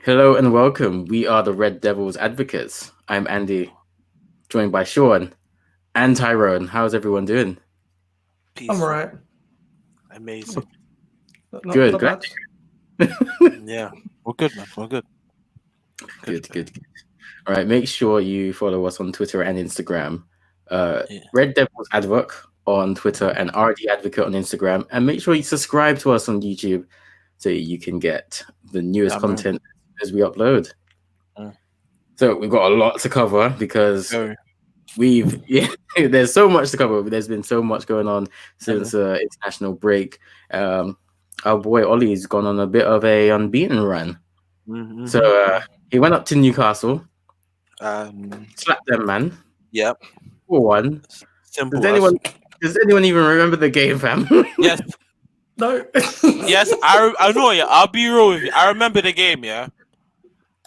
Hello and welcome. We are the Red Devils Advocates. I'm Andy, joined by Sean and Tyrone. How's everyone doing? I'm Peaceful, alright. amazing. Good, Not glad. bad. Yeah, we're good, man. We're good. Good, Good, good. good, good. All right, make sure you follow us on Twitter and Instagram. Yeah, Red Devils Advocate on Twitter and RD Advocate on Instagram. And make sure you subscribe to us on YouTube so you can get the newest yeah, man. content as we upload. Mm. So we've got a lot to cover because Very. yeah, there's so much to cover. There's been so much going on Yeah, since international break. Um, our boy Ollie's gone on a bit of a unbeaten run. man. So he went up to Newcastle, slapped them, man, Yeah. 4-1. Does Simple as. anyone does anyone even remember the game, fam? Yes, No. yes. I know. Yeah, I'll be real with you. I remember the game. Yeah,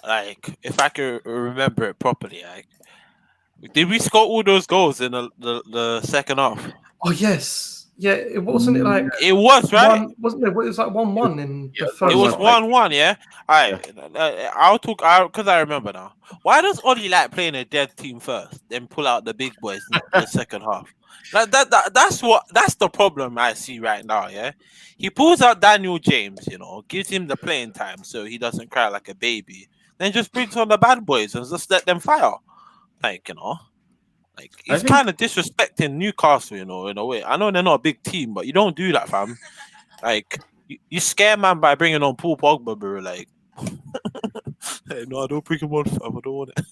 like if I can remember it properly. Like, did we score all those goals in the second half? Oh yes. Yeah, it wasn't it like It was right. one wasn't it? It was like 1-1 in Yeah, the it It was first was 1-1. half. 1-1, yeah. Yeah. Alright, I'll talk because I remember now. Why does Ollie like playing a dead team first, then pull out the big boys in the second half? Like that's the problem I see right now. Yeah, he pulls out Daniel James, gives him the playing time so he doesn't cry like a baby. Then just brings on the bad boys and just let them fire. Like like I he's think kind of disrespecting Newcastle, in a way. I know they're not a big team, but you don't do that, fam. Like you scare man by bringing on Paul Pogba, bro. Like, hey, no, I don't bring him on, fam. I don't want it.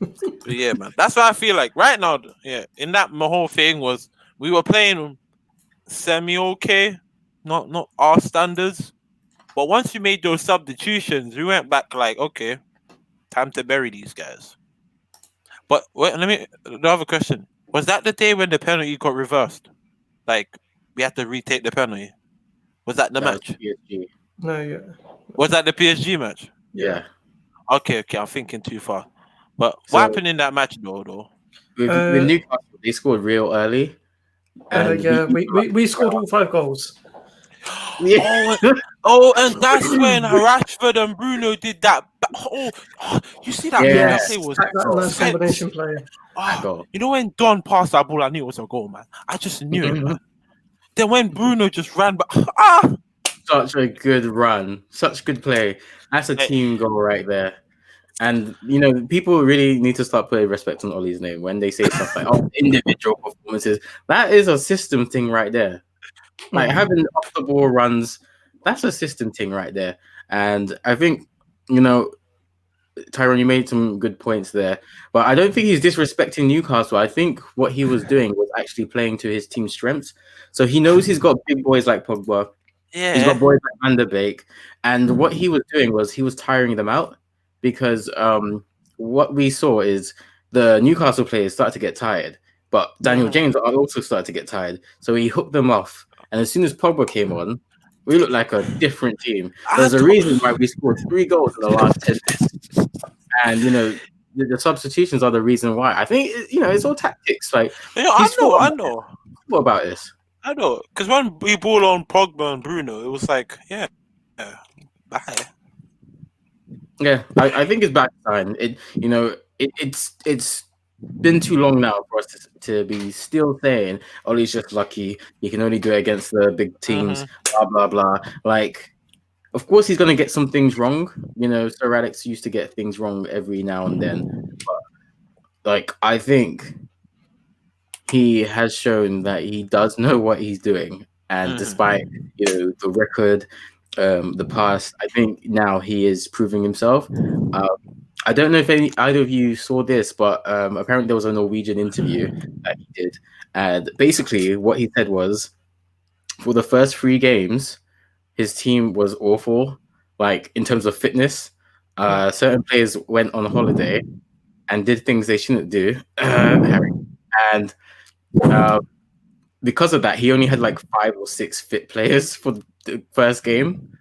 But yeah, man, that's what I feel like right now. Yeah, in that my whole thing was we were playing semi okay, not our standards. But once you made those substitutions, we went back like, okay, time to bury these guys. But wait, let me. The other question was that the day when the penalty got reversed? Like we had to retake the penalty. Was that the that was match? PSG. No, yeah. Was that the PSG match? Yeah. Yeah. Okay, I'm thinking too far. But what So happened in that match, though? with Uh, Newcastle, they scored real early, and we yeah, we scored all 5 goals. yeah. Oh, and that's when Rashford and Bruno did that. You see Yeah, that Yes, play was that nice intense. combination play. that Oh, goal. when Don passed that ball, I knew it was a goal, man. I just knew it, man. Then when Bruno just ran back, Such a good run, such good play. That's a eh, team goal right there. And people really need to start putting respect on Ollie's name when they say stuff like, "Oh, individual performances." That is a system thing right there. Like Mm. having off the ball runs, that's a system thing right there. And I think you know Tyrone, you made some good points there, but I don't think he's disrespecting Newcastle. I think what he was doing was actually playing to his team's strengths. So he knows he's got big boys like Pogba. He's got yeah, boys like Van der Beek, and what he was doing was he was tiring them out because what we saw is the Newcastle players started to get tired, but Daniel mhm. James also started to get tired. So he hooked them off, and as soon as Pogba came on, we looked like a different team. I There's a don't, reason why we scored 3 goals in the last 10 minutes, and the substitutions are the reason why. I think it's all tactics. Like I he's know, thought about this. I know. Because when we ball on Pogba and Bruno, it was like, yeah, bye. Yeah, I think it's back time. It's been too long now for us to be still saying, "Oh, he's just lucky. He can only do it against the big teams." Hmm. Blah blah blah. Like, of course, he's gonna get some things wrong. Sir Alex used to get things wrong every now and then. But like, I think he has shown that he does know what he's doing, and Hmm. despite the record, the past, I think now he is proving himself. Um, I don't know if either of you saw this, but apparently there was a Norwegian interview that he did, and basically what he said was for the first 3 games, his team was awful, like in terms of fitness. Certain players went on holiday and did things they shouldn't do, Harry, and uh, because of that, he only had like 5 or 6 fit players for the first game,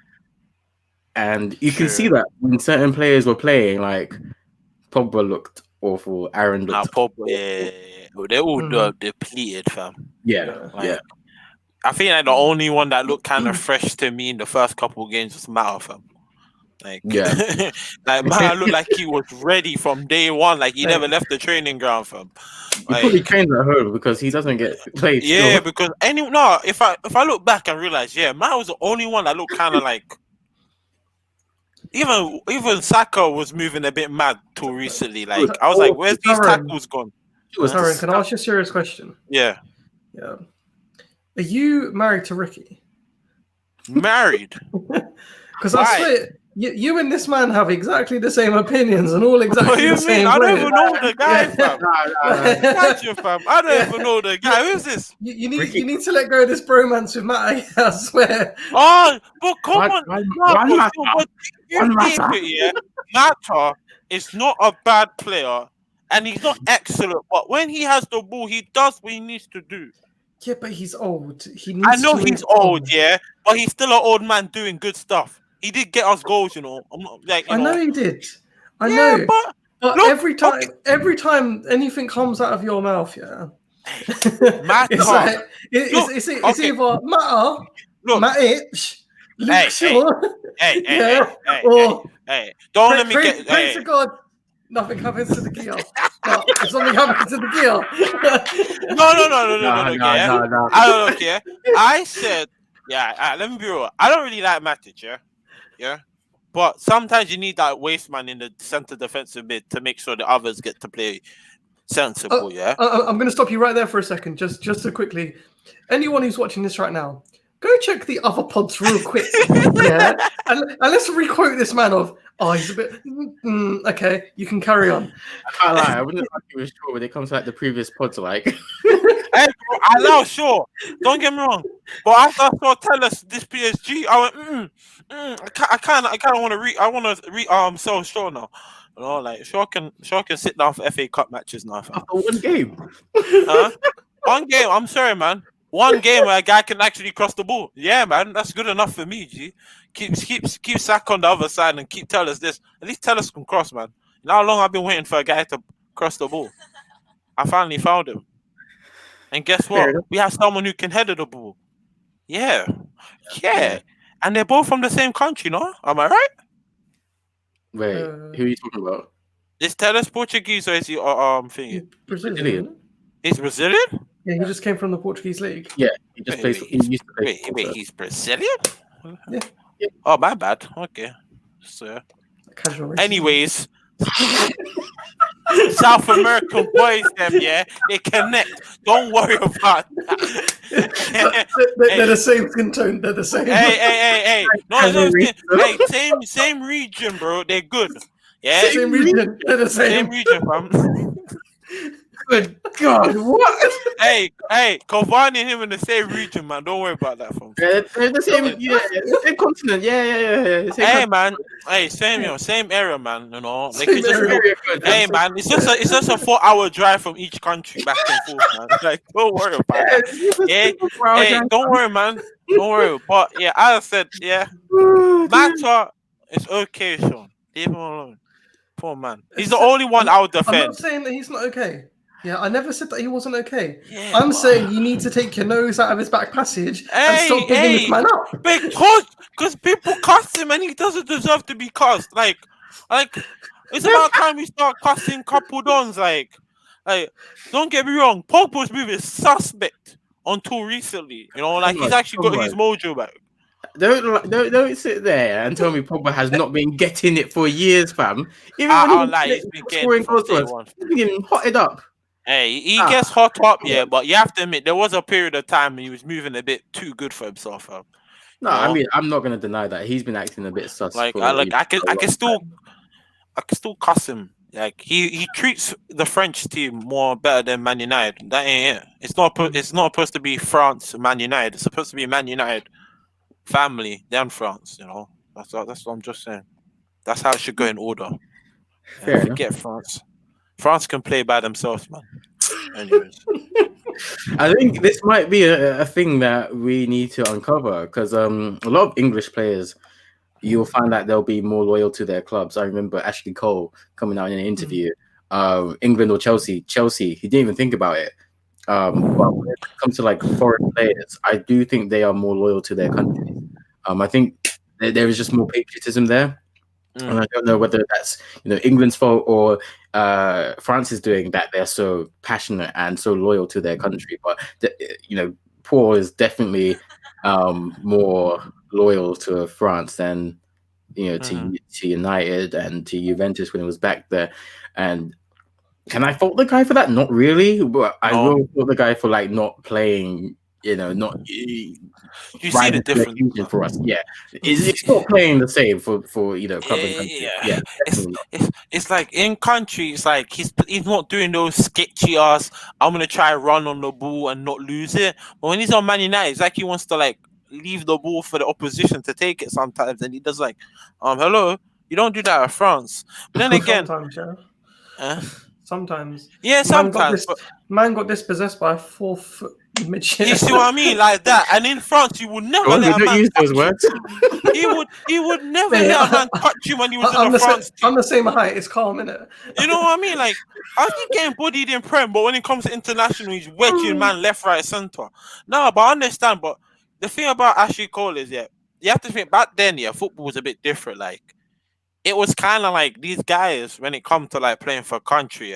and you can see True. that when certain players were playing, like Pogba looked awful, Aaron Now, looked Pogba, awful. yeah. They all Mm. depleted, fam. Yeah, Yeah. yeah, Like, I think like the only one that looked kind of fresh to me in the first couple of games was Mata, fam. Like, Yeah. like man looked like he was ready from day one. Like he never left the training ground, fam. He probably Like, trains at home because he doesn't get played. yeah, Still. because if I look back and realize, yeah, man was the only one that looked kind of like. Even Saka was moving a bit mad till recently. Like I was like, where's these tackles gone? Aaron, can I ask you a serious question? Yeah. Yeah. Are you married to Ricky? Married? Because I swear, you and this man have exactly the same opinions and all exactly What do you the mean? same. I don't players. even know the guy, fam. Nah. Fam. I don't even know the guy. Who's this? You need to let go of this bromance with Matt. I swear. Oh, but come One- on. one- No, one but matter. you- but you One keep matter. it, yeah. Mata is not a bad player, and he's not excellent. But when he has the ball, he does what he needs to do. Yeah, but he's old. He needs I know to he's move on. old, yeah, but he's still an old man doing good stuff. He did get us goals, you know. I'm not like, I know he did. I yeah, know. but But every time anything comes out of your mouth, yeah, Mata. it's like it's either Matter, Look, Matic, Luke Shaw, hey, yeah, hey, or hey, don't let me pray get. to Hey, God, nothing happens to the gear. But if something happens to the gear, no, yeah. No. I don't care. I said, yeah. Let me be real. I don't really like Matic, yeah. But sometimes you need that waste man in the center defensive mid to make sure the others get to play sensible, yeah. I'm going to stop you right there for a second, just to quickly. Anyone who's watching this right now, go check the other pods real quick, yeah, and let's requote this man of. Oh, he's a bit okay. You can carry on. I can't lie. I wouldn't like it was sure when it comes to like the previous pods. Like, Hey, bro, I know, sure. Don't get me wrong. But after I saw tell us this PSG, I went, I kind of want to I want to sell Shaw now. You know, like Shaw can sit down for FA Cup matches now. Fam. after one game. Huh? One game. I'm sorry, man. One game where a guy can actually cross the ball. Yeah, man, that's good enough for me. G. Keep Sack on the other side and keep tell us this. At least tell us can cross, man. You know how long I've been waiting for a guy to cross the ball. I finally found him. And guess what? We have someone who can header the ball. Yeah. And they're both from the same country, no? Am I right? Wait, who are you talking about? Is Tellus Portuguese or is he thingy? Brazilian. He's Brazilian? Yeah, he just came from the Portuguese league. Yeah, he just plays. He used to play. Wait, he's Brazilian? Yeah. Oh, my bad. Okay. So, Casual racism. anyways, South American boys, yeah, they connect. Don't worry about that. They're the same skin tone. They're the same. Hey. No, same region, bro. They're good. Yeah. Same region. They're the same. Same region, fam. Good God, what? hey, Cavani and him in the same region, man. Don't worry about that, fam. They're the same continent. Yeah. Hey, man. Hey, same area, man. You know, like, Same area. hey, man. It's just a 4-hour drive from each country back and forth, man. Like, don't worry about that. Hey, don't worry, man. Don't worry. But yeah, as I said, yeah, Mata is okay, Sean. Leave him alone. Poor man. He's the only one I would defend. I'm not saying that he's not okay. Yeah, I never said that he wasn't okay. Yeah, I'm saying you need to take your nose out of his back passage and stop bigging this man up. Because people cuss him and he doesn't deserve to be cussed. Like it's about time we start cussing couple dons. Like, don't get me wrong, Pogba's move is suspect until recently. You know, like he's actually got his mojo back. Don't sit there and tell me Pogba has not been getting it for years, fam. Even when he's been scoring goals for us, he's been hotted up. Hey, he gets hot up, yeah, but you have to admit there was a period of time when he was moving a bit too good for himself, fam. No, I mean I'm not gonna deny that he's been acting a bit sus. I can still cuss him. Like he treats the French team more better than Man United. That ain't it. It's not supposed to be France, Man United. It's supposed to be Man United family, then France. You know, that's what I'm just saying. That's how it should go in order. Forget France. France can play by themselves, man. Anyways. I think this might be a thing that we need to uncover because a lot of English players, you'll find that they'll be more loyal to their clubs. I remember Ashley Cole coming out in an interview, England or Chelsea, he didn't even think about it. But when it comes to like foreign players, I do think they are more loyal to their country. I think there is just more patriotism there. And I don't know whether that's England's fault or France is doing that. They're so passionate and so loyal to their country, but Paul is definitely more loyal to France than to United and to Juventus when it was back there. And can I fault the guy for that? Not really, but I will fault the guy for like not playing. Not you see the difference for us. Yeah, it's not playing the same for club and country. Yeah, it's like in country, it's like he's not doing those sketchy ass. I'm gonna try run on the ball and not lose it. But when he's on Man United, it's like he wants to like leave the ball for the opposition to take it sometimes, and he does like, hello, you don't do that at France. But then again, sometimes. Yeah, sometimes. Man got dispossessed by a 4-foot midget. You see what I mean? Like that. And in France, you would never let a man use those words. He would never let a man touch you when he was in the France team. I'm the same height. It's calm, innit? You know what I mean? Like, I keep getting bodied in Prem, but when it comes to international, he's wedging man left, right, centre. No, but I understand. But the thing about Ashley Cole is, you have to think back then, football was a bit different. Like, it was kind of like these guys, when it comes to like playing for a country,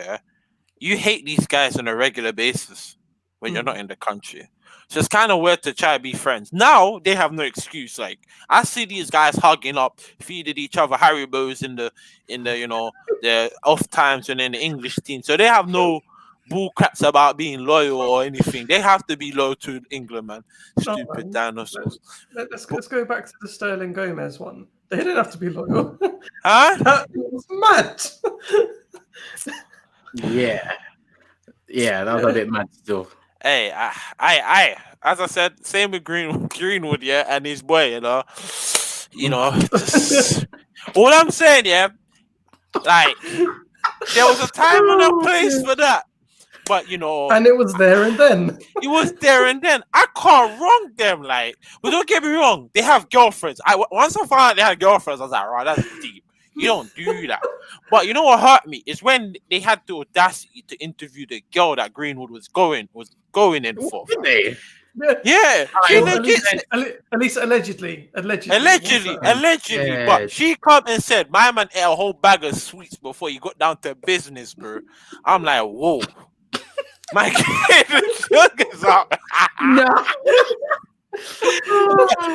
you hate these guys on a regular basis when you're not in the country. So it's kind of weird to try to be friends. Now they have no excuse. Like, I see these guys hugging up, feeding each other Haribos in the the off times and in the English team. So they have no bull craps about being loyal or anything. They have to be loyal to England, man. Stupid dinosaurs. Let's go back to the Sterling Gomez one. They didn't have to be loyal. Huh? That was mad. Yeah, that was a bit mad still. Hey, I as I said, same with Greenwood, and his boy, all I'm saying, like there was a time and a place for that, but and it was there and then. It was there and then. I can't wrong them, like, but don't get me wrong, they have girlfriends. Once I found out they had girlfriends, I was like, right, that's deep. You don't do that. But you know what hurt me is when they had the audacity to interview the girl that Greenwood was going in for. Did they? Yeah, at least allegedly. Yeah. But she come and said, "My man ate a whole bag of sweets before he got down to business, bro." I'm like, whoa, my kid, sugar's out. No, I'm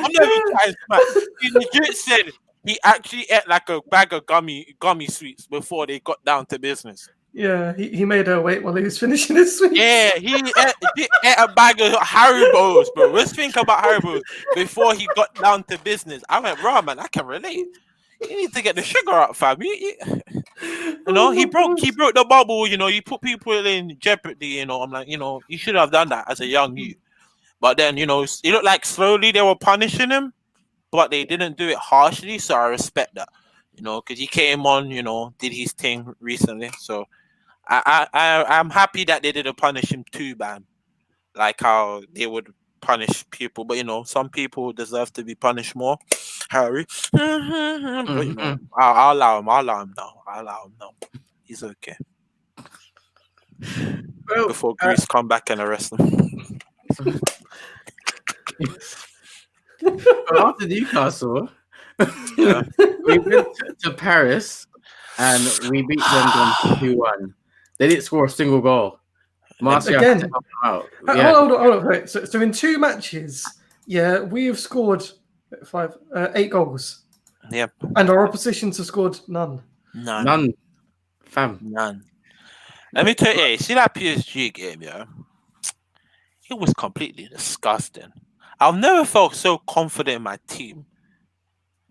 not even trying to smack. He legit said he actually ate like a bag of gummy sweets before they got down to business. Yeah, he made her wait while he was finishing his sweets. Yeah, he ate a bag of Haribos, bro. Let's think about Haribos before he got down to business. I went, bro, man, I can relate. You need to get the sugar out, fam. He broke the bubble. You put people in jeopardy. I'm like, you should have done that as a young youth. But then, it looked like slowly they were punishing him, but they didn't do it harshly. So I respect that, because he came on, did his thing recently. So I'm happy that they didn't punish him too bad, like how they would punish people. But some people deserve to be punished more. Harry, but I'll allow him. I'll allow him now. He's okay. Well, before Greece come back and arrest him. After Newcastle, we went to Paris and we beat them 2-1. They didn't score a single goal. Martial again. help them out. Hold on. Wait. So in 2 matches, we have scored 8 goals. Yep. And our oppositions have scored none. None. Fam. None. Let me tell you, see that PSG game, it was completely disgusting. I've never felt so confident in my team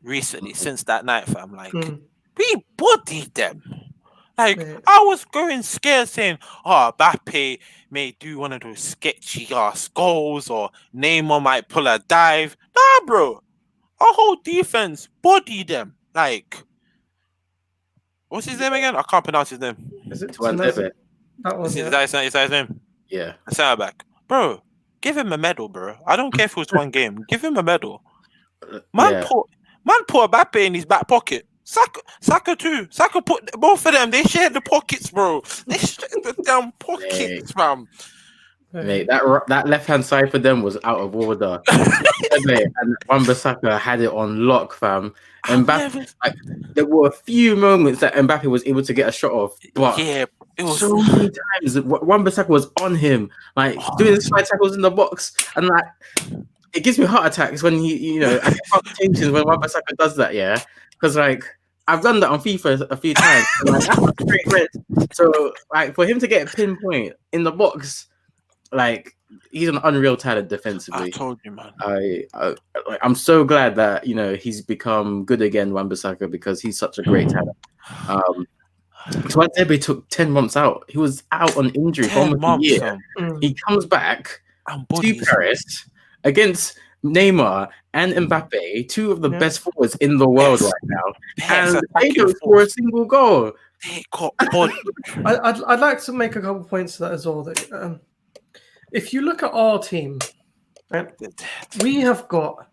recently since that night, fam. Like, we bodied them. Like, I was going scared saying, Mbappe may do one of those sketchy ass goals or Neymar might pull a dive. Nah, bro. Our whole defense bodied them. Like, what's his name again? I can't pronounce his name. Is it Tuanzebe? Is that his name? Yeah. Center back. Bro, give him a medal, bro. I don't care if it was one game. Give him a medal. Man put Mbappe in his back pocket. Saka too. Saka put both of them. They shared the pockets, bro. They shared the damn pockets, fam. Mate, that left hand side for them was out of order. And Wan-Bissaka had it on lock, fam. Mbappe, like, there were a few moments that Mbappe was able to get a shot off, but it was so many times Wan-Bissaka was on him, like doing slide tackles in the box, and like it gives me heart attacks when I get palpitations when Wan-Bissaka does that, yeah, because like I've done that on FIFA a few times, and, like, that's a straight red. So like for him to get a pinpoint in the box, like he's an unreal talent defensively. I told you, man. I'm so glad that he's become good again, Wan-Bissaka, because he's such a great talent. Tuanzebe took 10 months out. He was out on injury for almost a year. He comes back to Paris against Neymar and Mbappe, two of the best forwards in the world right now, and they don't score a single goal. I'd like to make a couple points to that as well. That if you look at our team, right, we have got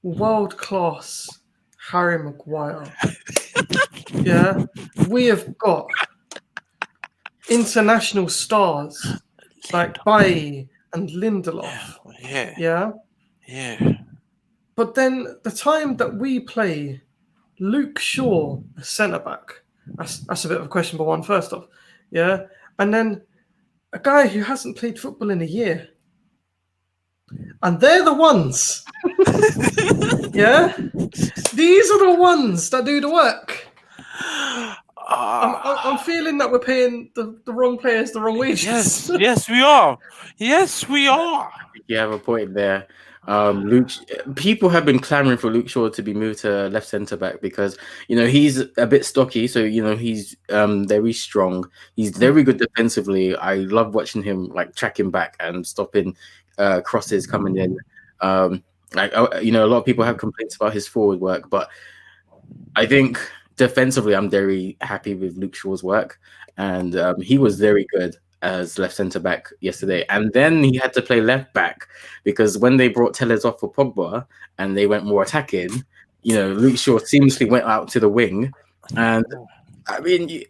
world-class Harry Maguire. Yeah, we have got international stars like Bailly and Lindelof. Yeah. But then the time that we play Luke Shaw, a centre-back, that's a bit of a questionable one, first off. Yeah. And then a guy who hasn't played football in a year. And they're the ones. Yeah. These are the ones that do the work. I'm feeling that we're paying the wrong players the wrong wages. Yes, we are. Yes, we are. You have a point there. People have been clamoring for Luke Shaw to be moved to left centre back because he's a bit stocky, so he's very strong. He's very good defensively. I love watching him like tracking back and stopping crosses coming in. A lot of people have complaints about his forward work, but I think defensively, I'm very happy with Luke Shaw's work, and he was very good as left centre back yesterday. And then he had to play left back because when they brought Telles off for Pogba and they went more attacking, Luke Shaw seamlessly went out to the wing. And I mean,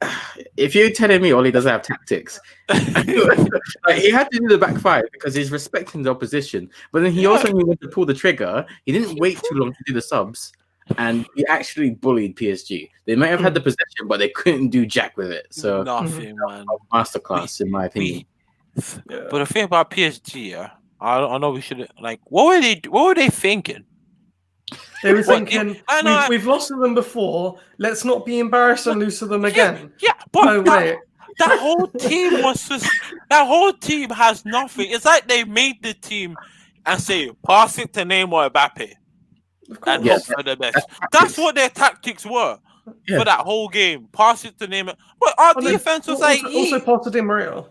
if you're telling me Oli doesn't have tactics, like, he had to do the back five because he's respecting the opposition. But then he also knew when to pull the trigger. He didn't wait too long to do the subs. And he actually bullied PSG. They may have had the possession, but they couldn't do jack with it. So nothing, man. Masterclass, in my opinion. But the thing about PSG, I know we should what were they thinking? They were thinking, we've lost to them before. Let's not be embarrassed and lose to them again. Yeah, but that whole team was just. That whole team has nothing. It's like they made the team and say, pass it to Neymar Mbappe. And hope for the best. That's what their tactics were for that whole game. Pass it to Neymar. But our defense was also pass to Di Maria.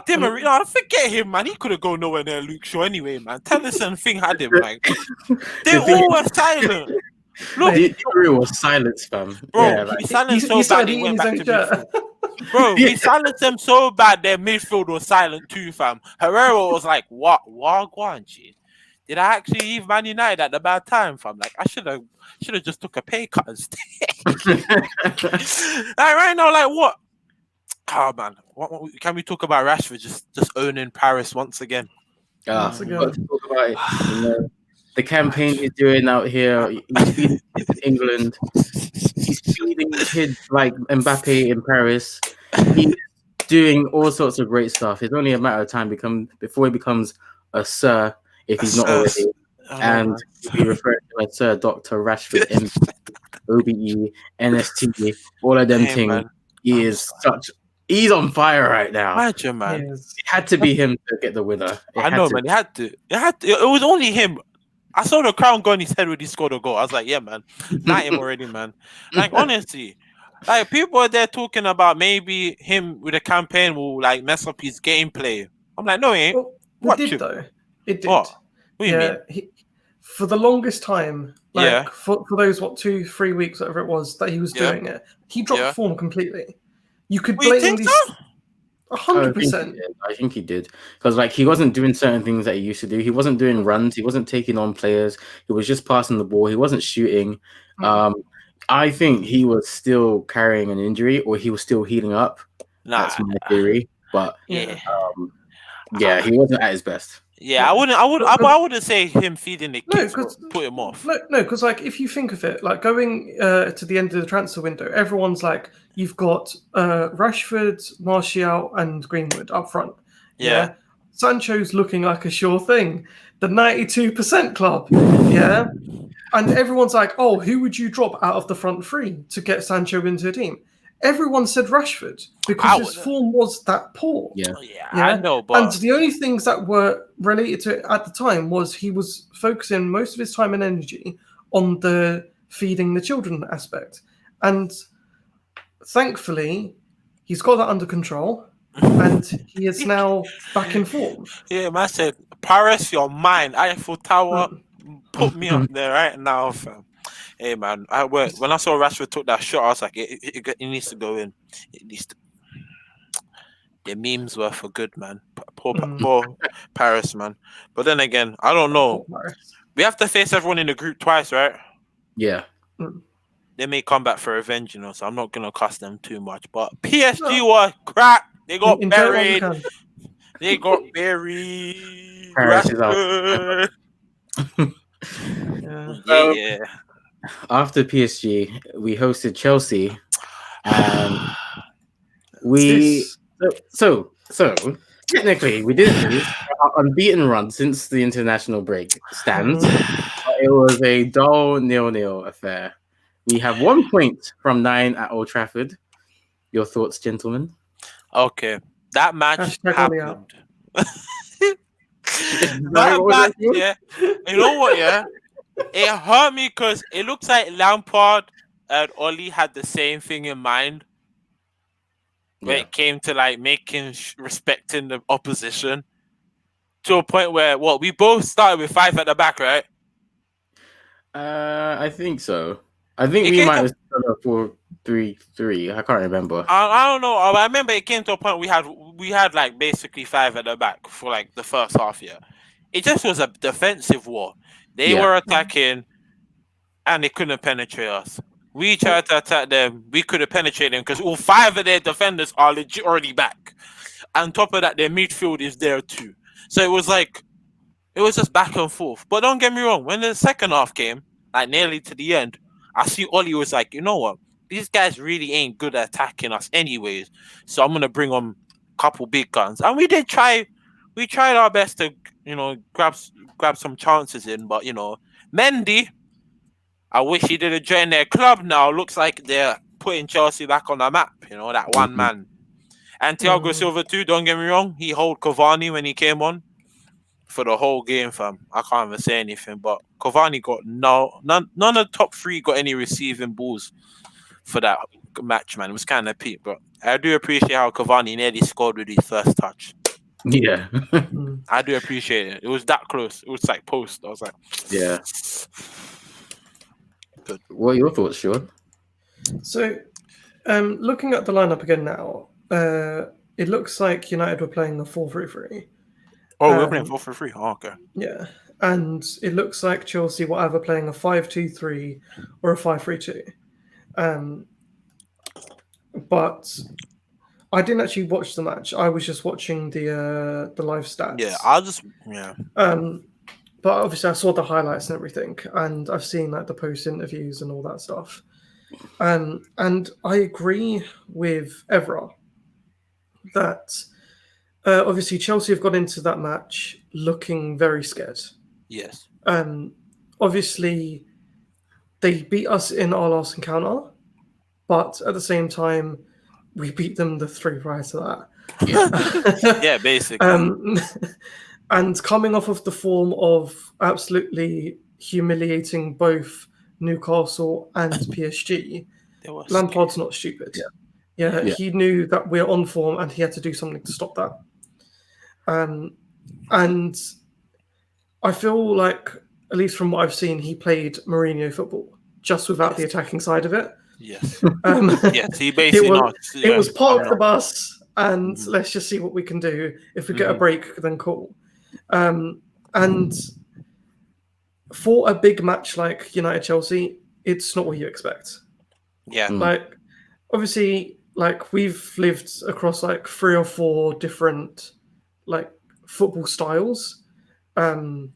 Di Maria, forget him, man. He could have gone nowhere near Luke Shaw anyway, man. Tellison thing had him, like they all were silent. Look, Di Maria was silenced, fam. Bro, he silenced so bad he went back to midfield. Bro, he silenced them so bad their midfield was silent too, fam. Herrera was like, what? Wagwan, G. Did I actually leave Man United at the bad time, fam? Like, I should have just took a pay cut and stayed. Like, right now, like, what? Oh, man. What can we talk about Rashford just owning Paris once again? Once again. Got to talk about it. The campaign he's doing out here. He's feeding kids in England. He's feeding kids like Mbappe in Paris. He's doing all sorts of great stuff. It's only a matter of time before he becomes a sir, if he's not already. And we refer to him as Sir Dr. Rashford, OBE, NST, all of them things. Man. He's on fire right now. Imagine, man. It had to be him to get the winner. I know, man. It had to. It was only him. I saw the crown go on his head when he scored a goal. I was like, yeah, man. Not him already, man. Like, honestly, like, people are there talking about maybe him with a campaign will, like, mess up his gameplay. I'm like, no, he ain't. Well, it did, though. It did. What do you mean? For the longest time, for those 2-3 weeks, whatever it was that he was doing it, he dropped form completely. You could blatantly. 100%. I think he did because he wasn't doing certain things that he used to do. He wasn't doing runs. He wasn't taking on players. He was just passing the ball. He wasn't shooting. I think he was still carrying an injury, or he was still healing up. That's my theory. But he wasn't at his best. Yeah, I wouldn't say him feeding the No, kids because put him off. No, because like if you think of it, like going to the end of the transfer window, everyone's like, you've got Rashford, Martial, and Greenwood up front. Yeah. Sancho's looking like a sure thing. The 92% club. Yeah. And everyone's like, oh, who would you drop out of the front three to get Sancho into a team? Everyone said Rashford because his form was that poor. Yeah. I know, And but the only things that were related to it at the time was he was focusing most of his time and energy on the feeding the children aspect. And thankfully, he's got that under control and he is now back in form. yeah, man said, Paris, your mind. Eiffel Tower, put me up there right now, fam. Hey, man, when I saw Rashford took that shot, I was like, it needs to go in. It needs to. The memes were for good, man. Poor Paris, man. But then again, I don't know. We have to face everyone in the group twice, right? Yeah. They may come back for revenge, so I'm not gonna cuss them too much. But PSG were crap. They got buried. They got buried. Paris is out. Yeah. After PSG, we hosted Chelsea, and so technically we didn't lose. Our unbeaten run since the international break stands. It was a dull 0-0 affair. We have 1 point from 9 at Old Trafford. Your thoughts, gentlemen? Okay, that match happened. Yeah. You know what? Yeah, it hurt me because it looks like Lampard and Oli had the same thing in mind when it came to like respecting the opposition to a point where we both started with 5 at the back, right? I think so. I think we might have started a 4-3-3. I can't remember. I don't know. I remember it came to a point we had like basically 5 at the back for like the first half year. It just was a defensive war. They were attacking and they couldn't penetrate us. We tried to attack them. We could have penetrated them because all 5 of their defenders are legit already back. On top of that, their midfield is there too. So it was just back and forth. But don't get me wrong. When the second half came, like nearly to the end, I see Oli was like, you know what? These guys really ain't good at attacking us anyways. So I'm going to bring on a couple big guns. And we did try. We tried our best to, grab some chances in. But, Mendy, I wish he didn't join their club now. Looks like they're putting Chelsea back on the map. That one man. And Thiago Silva too, don't get me wrong. He held Cavani when he came on for the whole game, fam. I can't even say anything, but Cavani got none of the top 3 got any receiving balls for that match, man. It was kind of peak, but I do appreciate how Cavani nearly scored with his first touch. Yeah. I do appreciate it. It was that close. It was like post. I was like, yeah. Good. What are your thoughts, Sean? So, looking at the lineup again now, it looks like United were playing a 4-3-3. Oh, we're playing 4-3-3. Oh, okay. Yeah, and it looks like Chelsea were either playing a 5-2-3 or a 5-3-2. But I didn't actually watch the match. I was just watching the live stats. Yeah, But obviously, I saw the highlights and everything, and I've seen like the post interviews and all that stuff. And I agree with Evra that obviously Chelsea have got into that match looking very scared. Yes. Obviously, they beat us in our last encounter, but at the same time, we beat them the 3 prior to that. Yeah, basically. And coming off of the form of absolutely humiliating both Newcastle and PSG, Lampard's not stupid. Yeah, he knew that we're on form and he had to do something to stop that. And I feel like, at least from what I've seen, he played Mourinho football, just without the attacking side of it. Yes. Yes, he basically it was park the bus and let's just see what we can do. If we get a break, then cool. And for a big match like United-Chelsea, it's not what you expect. Yeah. Like, obviously, like we've lived across like 3 or 4 different like football styles. and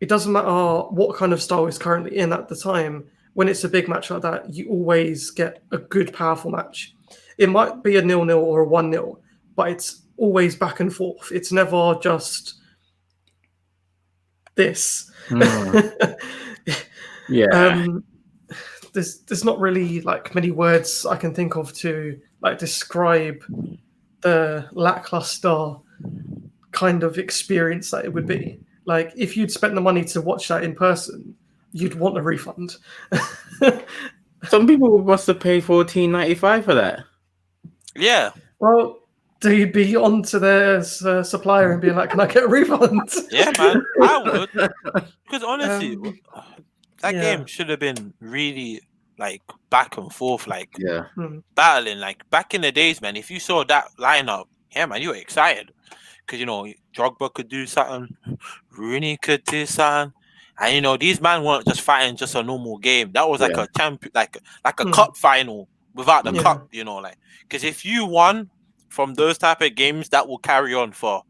it doesn't matter what kind of style is currently in at the time. When it's a big match like that, you always get a good, powerful match. It might be a 0-0 or a 1-0, but it's always back and forth. It's never just this. Yeah. There's not really like many words I can think of to like describe the lackluster kind of experience that it would be. Like if you'd spent the money to watch that in person, you'd want a refund. Some people must have paid $14.95 for that. Yeah. Well, do you be on to their supplier and be like, "Can I get a refund?" Yeah, man, I would. Because honestly, that yeah. game should have been really like back and forth, like Yeah. battling. Like back in the days, man, if you saw that lineup, yeah, man, you were excited. Because, you know, Drogba could do something, Rooney could do something. And, you know, these men weren't just fighting just a normal game. That was like a champion, like a cup final without the cup, you know, like. Because if you won from those type of games, that will carry on for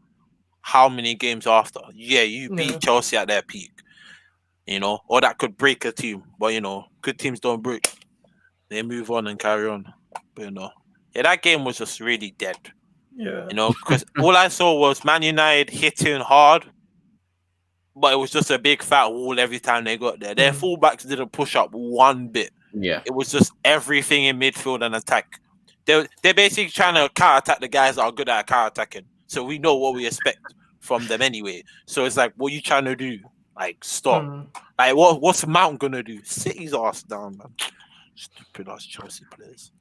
how many games after. Yeah, you beat Chelsea at their peak, you know, or that could break a team. But, you know, good teams don't break. They move on and carry on. But, you know, yeah, that game was just really dead. Yeah. You know, because all I saw was Man United hitting hard, but it was just a big fat wall every time they got there. Their fullbacks didn't push up one bit. Yeah. It was just everything in midfield and attack. They're basically trying to counter-attack the guys that are good at counter-attacking. So we know what we expect from them anyway. So it's like, what are you trying to do? Like, stop. Like, what's Mount going to do? Sit his ass down, man. Stupid ass Chelsea players.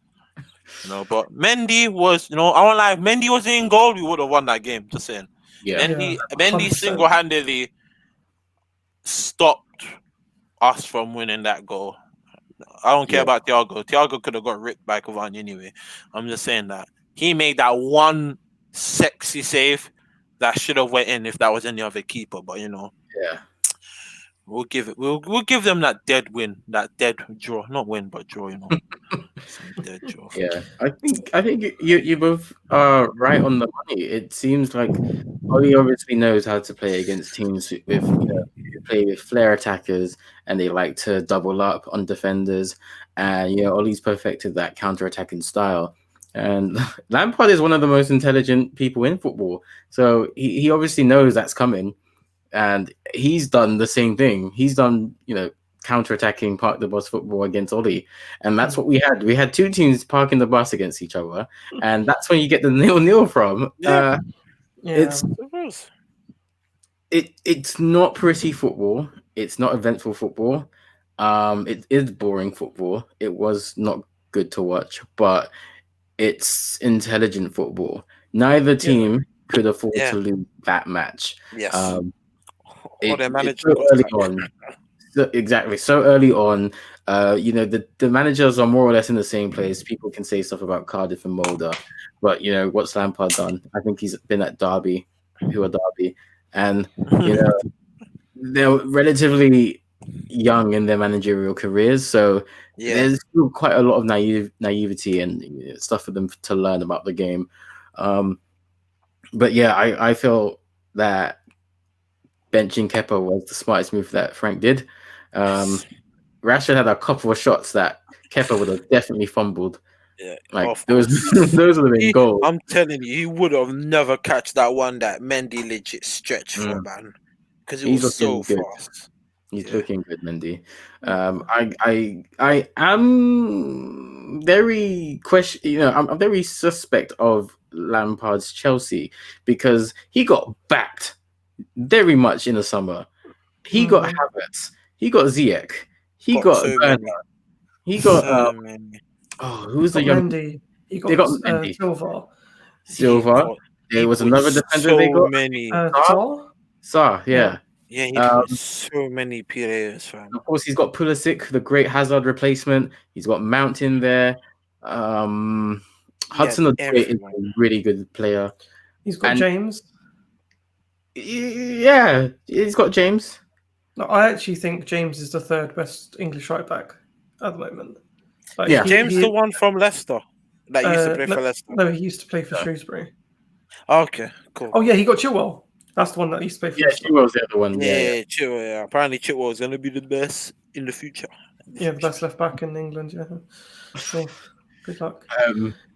You know, but Mendy was, you know, I won't lie, if Mendy was in goal, we would have won that game, just saying. Yeah. Mendy 100%. single-handedly stopped us from winning that goal. I don't care about Thiago. Thiago could have got ripped by Cavani anyway. I'm just saying that he made that one sexy save that should have went in if that was any other keeper. But, you know, we'll give them that dead win, that dead draw, not win but draw. You know, some dead draw. Yeah, I think you both are right on the money. It seems like Oli obviously knows how to play against teams with who play with flair attackers, and they like to double up on defenders. And Oli's perfected that counter-attacking style. And Lampard is one of the most intelligent people in football, so he obviously knows that's coming, and he's done the same thing. He's done counter-attacking park the bus football against Oli, and that's what we had. We had two teams parking the bus against each other, and that's when you get the 0-0 from. It's not pretty football. It's not eventful football. It is boring football. It was not good to watch, but it's intelligent football. Neither team could afford to lose that match. Yes. It's so early on. Exactly. So early on, the managers are more or less in the same place. People can say stuff about Cardiff and Mulder, but what's Lampard done? I think he's been at Derby, and they're relatively young in their managerial careers, so there's still quite a lot of naivety and stuff for them to learn about the game. But yeah, I feel that benching Kepa was the smartest move that Frank did. Rashford had a couple of shots that Kepa would have definitely fumbled. Yeah, those would have been goals. I'm telling you, he would have never catch that one that Mendy legit stretched for, man, because it was so fast. He's looking good, Mendy. I am very I'm very suspect of Lampard's Chelsea because he got backed very much in the summer. He got Havertz. He got Ziyech. He got Werner. He got who's the young? Mendy. They got Mendy. Silva. There was another defender they got. Many. Sarr, yeah. Yeah, he got so many players, fam. Of course, he's got Pulisic, the great Hazard replacement. He's got Mount in there. Hudson is a really good player. He's got James. Yeah, he's got James. No, I actually think James is the third best English right back at the moment. James, the one from Leicester that used to play for Leicester. No, he used to play for Shrewsbury. Okay, cool. Oh yeah, he got Chilwell. That's the one that used to play for Yeah, Leicester. Chilwell's the other one. Yeah, Yeah. Chilwell. Yeah. Apparently, Chilwell is gonna be the best in the future. Yeah, the best left back in England. Yeah. Cool. Good luck.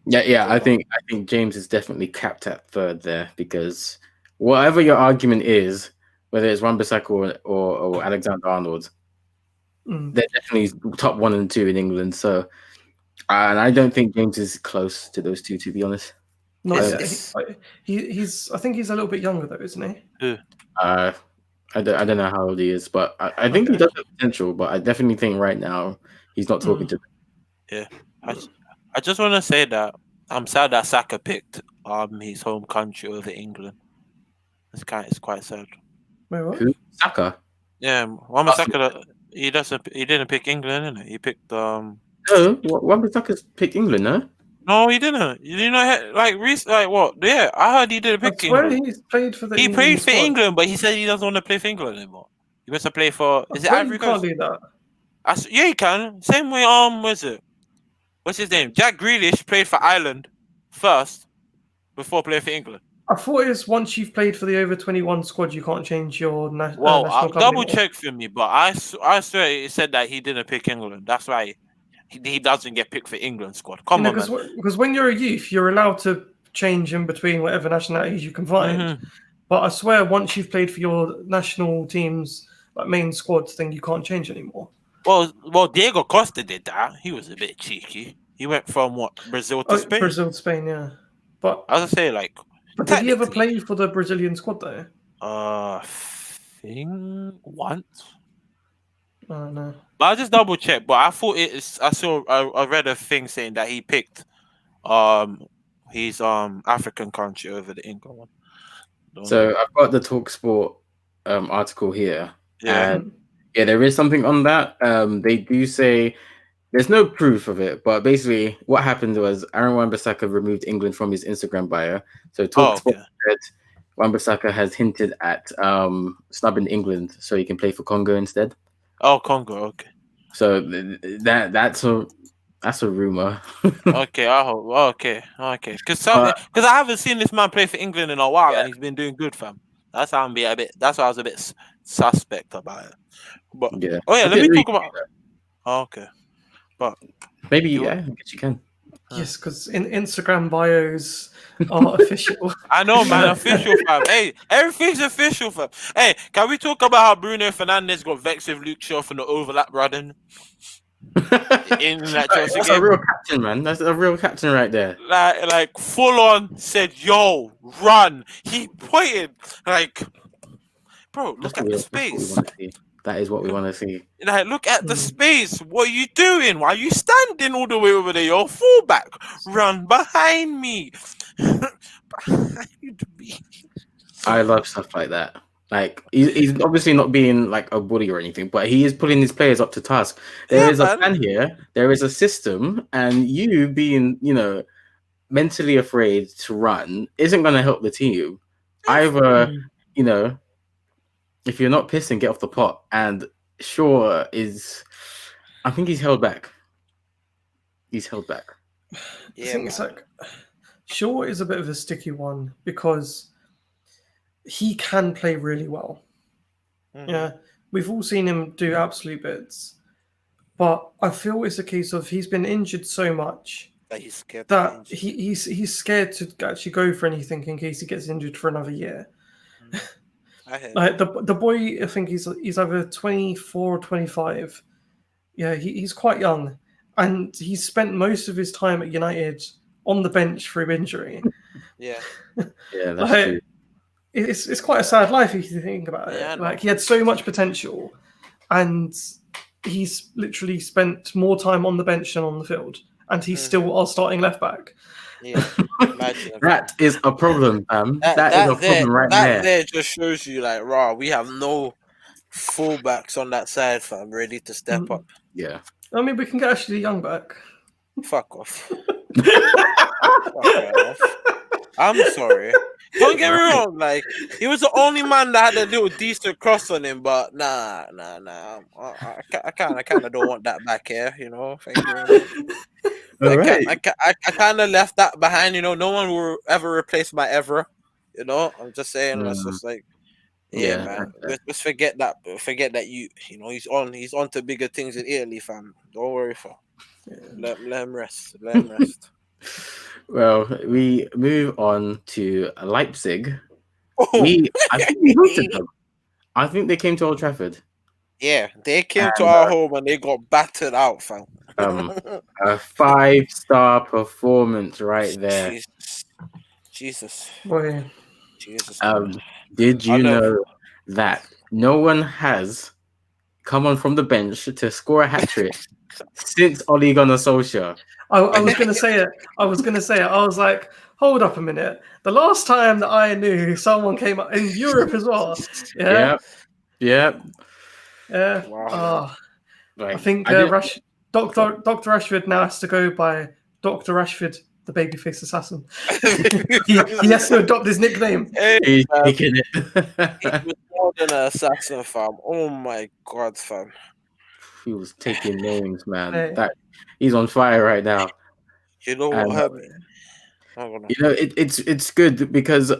Yeah. I think James is definitely capped at third there because whatever your argument is, whether it's Wan-Bissaka or Alexander Arnold, they're definitely top 1 and 2 in England. So, and I don't think James is close to those two, to be honest. No, Yes. he's. I think he's a little bit younger though, isn't he? I don't know how old he is, but I think he does have potential. But I definitely think right now he's not talking to. Yeah, I just want to say that I'm sad that Saka picked his home country over England. It's quite sad. Wait, what? Who? Saka? Yeah, Wan-Bissaka, he didn't pick England, innit? He picked No, Wan-Bissaka's picked England, no? No, he didn't. You know, like what? Yeah, I heard he didn't pick That's where England. he's played for the. He England played for squad. England, but he said he doesn't want to play for England anymore. He wants to play for. Is it Well, Ivory you can't Coast? do that. Yeah, you can. Same way. What's it? What's his name? Jack Grealish played for Ireland first before playing for England. I thought it was once you've played for the over 21 squad, you can't change your national. Well, national club double anymore. check for me, but I swear it said that he didn't pick England. That's why he doesn't get picked for England squad. Come on, man. Because when you're a youth, you're allowed to change in between whatever nationalities you can find. Mhm. But I swear, once you've played for your national team's like main squad thing, you can't change anymore. Well, Diego Costa did that. He was a bit cheeky. He went from Brazil to Spain. Brazil to Spain, yeah. But I was gonna say But did he ever play for the Brazilian squad though? Thing once. No. But I just double checked. But I thought I read a thing saying that he picked his African country over the England one. So I've got the TalkSport article here. Yeah. And yeah, there is something on that. They do say there's no proof of it, but basically what happened was Aaron Wan-Bissaka removed England from his Instagram bio. So TalkSport said Wan-Bissaka has hinted at snubbing England so he can play for Congo instead. Oh, Congo, okay. So that's a rumor. Okay, I hope. Okay. Because I haven't seen this man play for England in a while, and he's been doing good, fam. That's why I was a bit suspect about it. But yeah. let me talk about. Okay, but maybe I guess you can. Yes, because in Instagram bios are official. I know, man, official, fam. Hey, everything's official, fam. Hey, can we talk about how Bruno Fernandes got vexed with Luke Shaw for the overlap running? In that Chelsea That's game. a real captain, man. That's a real captain right there. Like full on said, "Yo, run!" He pointed like, bro, look at the space. That is what we want to see. Like, look at the space. What are you doing? Why are you standing all the way over there? You're fullback. Run behind me. Behind me. I love stuff like that. Like he's obviously not being like a bully or anything, but he is putting his players up to task. There is a plan here. There is a system, and you being, mentally afraid to run isn't going to help the team. Either, if you're not pissing, get off the pot. And Shaw I think he's held back. He's held back. Yeah, I think it's like Shaw is a bit of a sticky one because he can play really well. Mm-hmm. Yeah, we've all seen him do absolute bits, but I feel it's a case of he's been injured so much that he's scared. That he's scared to actually go for anything in case he gets injured for another year. Like the boy, I think he's either 24 or 25. Yeah, he's quite young, and he's spent most of his time at United on the bench through injury. Yeah, that's true. It's quite a sad life if you think about it. Like he had so much potential, and he's literally spent more time on the bench than on the field, and he's still our starting left back. Yeah, imagine that is a problem, fam. That is a problem right there. That there just shows you, like, we have no fullbacks on that side, fam, ready to step up. Yeah. I mean, we can get Ashley Young back. Fuck off. Fuck off. I'm sorry. Don't get me wrong. Like, he was the only man that had a little decent cross on him, but nah. I kind of don't want that back here, Thank you very much. I kind of left that behind, No one will ever replace my Evra. You know, I'm just saying. That's Mm, just like, yeah, yeah. man. Let's forget that. Forget that you know he's on to bigger things in Italy, fam. Don't worry, fam. Let him rest. Let him rest. Well, we move on to Leipzig. Oh, I think we hosted them. I think they came to Old Trafford. yeah, they came to And our home and they got battered out, fam. a 5-star performance right there. Jesus, Boy, Jesus, man. Did I you don't. know that no one has come on from the bench to score a hat trick since Ole Gunnar Solskjaer? I was gonna say it. I was gonna say it. I was like, hold up a minute. The last time that I knew someone came up in Europe as well. Yeah, Yep. yeah. Wow. I Like think I didn't. Dr. Rashford now has to go by Dr. Rashford, the babyface assassin. he has to adopt his nickname. Hey, He's fam, taking he it. was more than an assassin, fam. Oh my god, fam. He was taking names, man. Hey, That he's on fire right now. You know what, And Herbie? I'm gonna. it's good because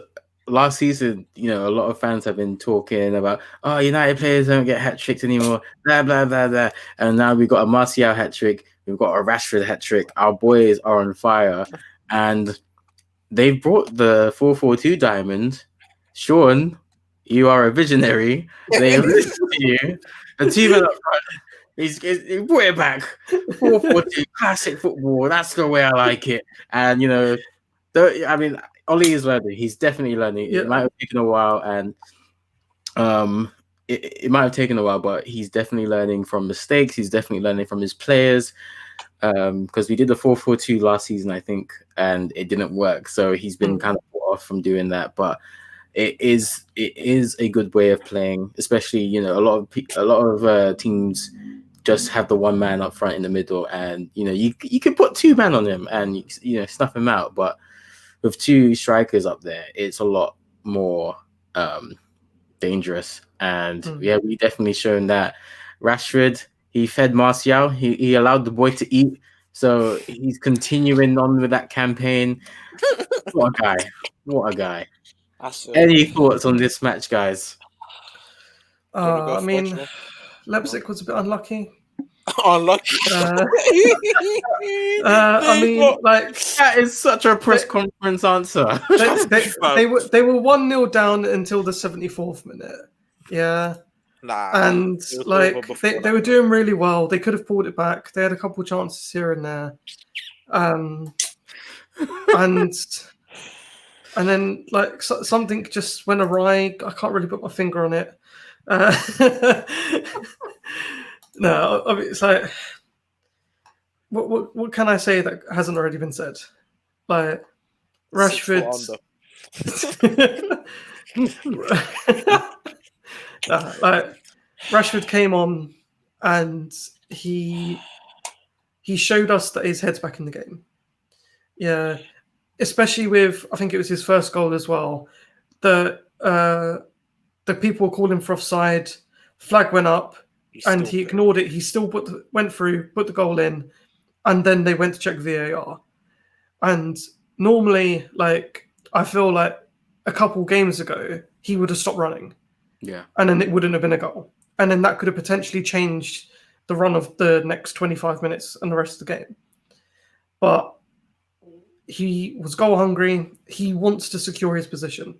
last season, a lot of fans have been talking about, oh, United players don't get hat tricks anymore, blah blah blah blah. And now we've got a Martial hat trick, we've got a Rashford hat trick. Our boys are on fire, and they've brought the 4-4-2 diamond. Sean, you are a visionary. They have listened to you. The team up front. He brought it back. 4-4-2, classic football. That's the way I like it. And I mean, Ollie is learning. He's definitely learning. yeah. It might have taken a while, and it might have taken a while, but he's definitely learning from mistakes. He's definitely learning from his players. Because we did the 4-4-2 last season, I think, and it didn't work. So he's been kind of put off from doing that. But it is a good way of playing, especially a lot of teams just have the one man up front in the middle, and you can put two men on him and snuff him out. But with two strikers up there, it's a lot more dangerous. And we definitely shown that. Rashford, he fed Martial. He allowed the boy to eat. So he's continuing on with that campaign. What a guy! What a guy! Any thoughts on this match, guys? I mean, Leipzig was a bit unlucky. Unlucky. I mean, like that is such a press conference answer. they were 1-0 down until the 74th minute. Yeah. Nah. And like they were doing really well. They could have pulled it back. They had a couple chances here and there. And then like something just went awry. I can't really put my finger on it. No, I mean, it's like what can I say that hasn't already been said? Like Rashford, like Rashford came on and he showed us that his head's back in the game. Yeah, especially with, I think it was his first goal as well. The people were calling for offside, flag went up, and he ignored it. He still went through, put the goal in, and then they went to check VAR. And normally, like, I feel like a couple games ago, he would have stopped running. Yeah. And then it wouldn't have been a goal. And then that could have potentially changed the run of the next 25 minutes and the rest of the game. But he was goal hungry. He wants to secure his position.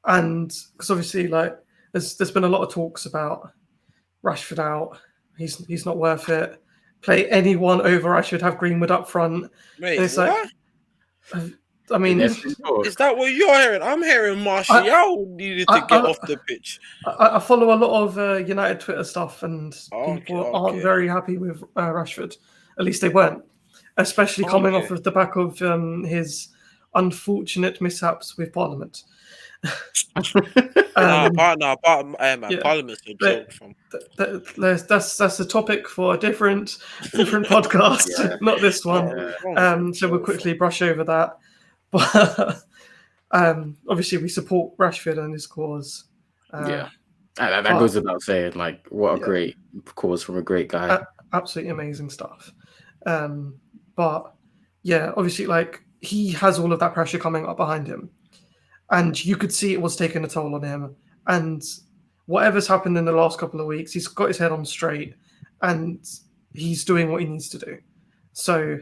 And because obviously, like, there's been a lot of talks about Rashford out. He's not worth it. Play anyone over Rashford, have Greenwood up front. Wait, it's what? Like, I mean, is that what you're hearing? I'm hearing Martial needed to get off the pitch. I follow a lot of United Twitter stuff, and people aren't very happy with Rashford. At least they weren't, especially coming off of the back of his unfortunate mishaps with Parliament. Parliament's a joke. That's a topic for a different podcast, not this one. So we'll quickly brush over that. But obviously, we support Rashford and his cause. That goes without saying. Like, what a great cause from a great guy. Absolutely amazing stuff. But yeah, obviously, like, he has all of that pressure coming up behind him. and you could see it was taking a toll on him. And whatever's happened in the last couple of weeks, he's got his head on straight, and he's doing what he needs to do. So,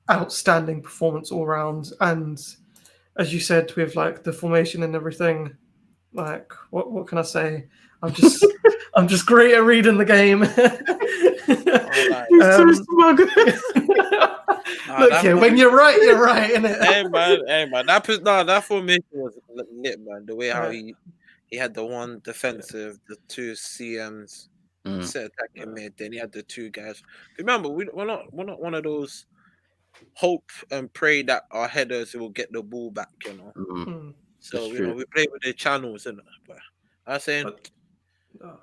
outstanding performance all round. And as you said, with like the formation and everything, like what can I say? I'm just great at reading the game. Look, yeah, when you're right, innit? Hey man, that formation was lit, man. The way how he had the one defensive, the two CMs, set attacking mid, then he had the two guys. Remember, we're not one of those hope and pray that our headers will get the ball back, you know. So we play with the channels, and but I was saying. But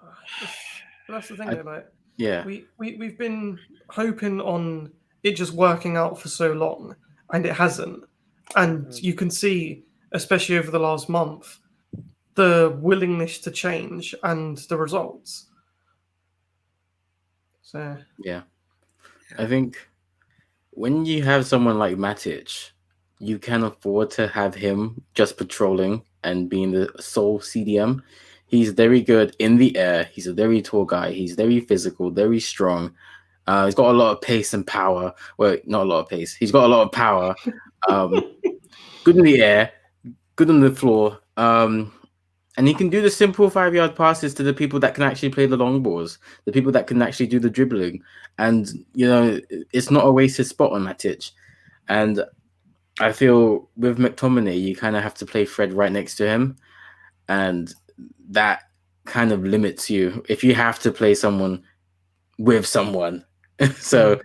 that's the thing, though. Like, yeah, we've been hoping on it just working out for so long, and it hasn't. And you can see, especially over the last month, the willingness to change and the results. So yeah, I think when you have someone like Matic, you can afford to have him just patrolling and being the sole CDM. He's very good in the air. He's a very tall guy. He's very physical, very strong. He's got a lot of pace and power. Well, not a lot of pace. He's got a lot of power. Good in the air, good on the floor. And he can do the simple 5-yard passes to the people that can actually play the long balls, the people that can actually do the dribbling. And, you know, it's not a wasted spot on Matic. And I feel with McTominay, you kind of have to play Fred right next to him. And that kind of limits you if you have to play someone with someone. So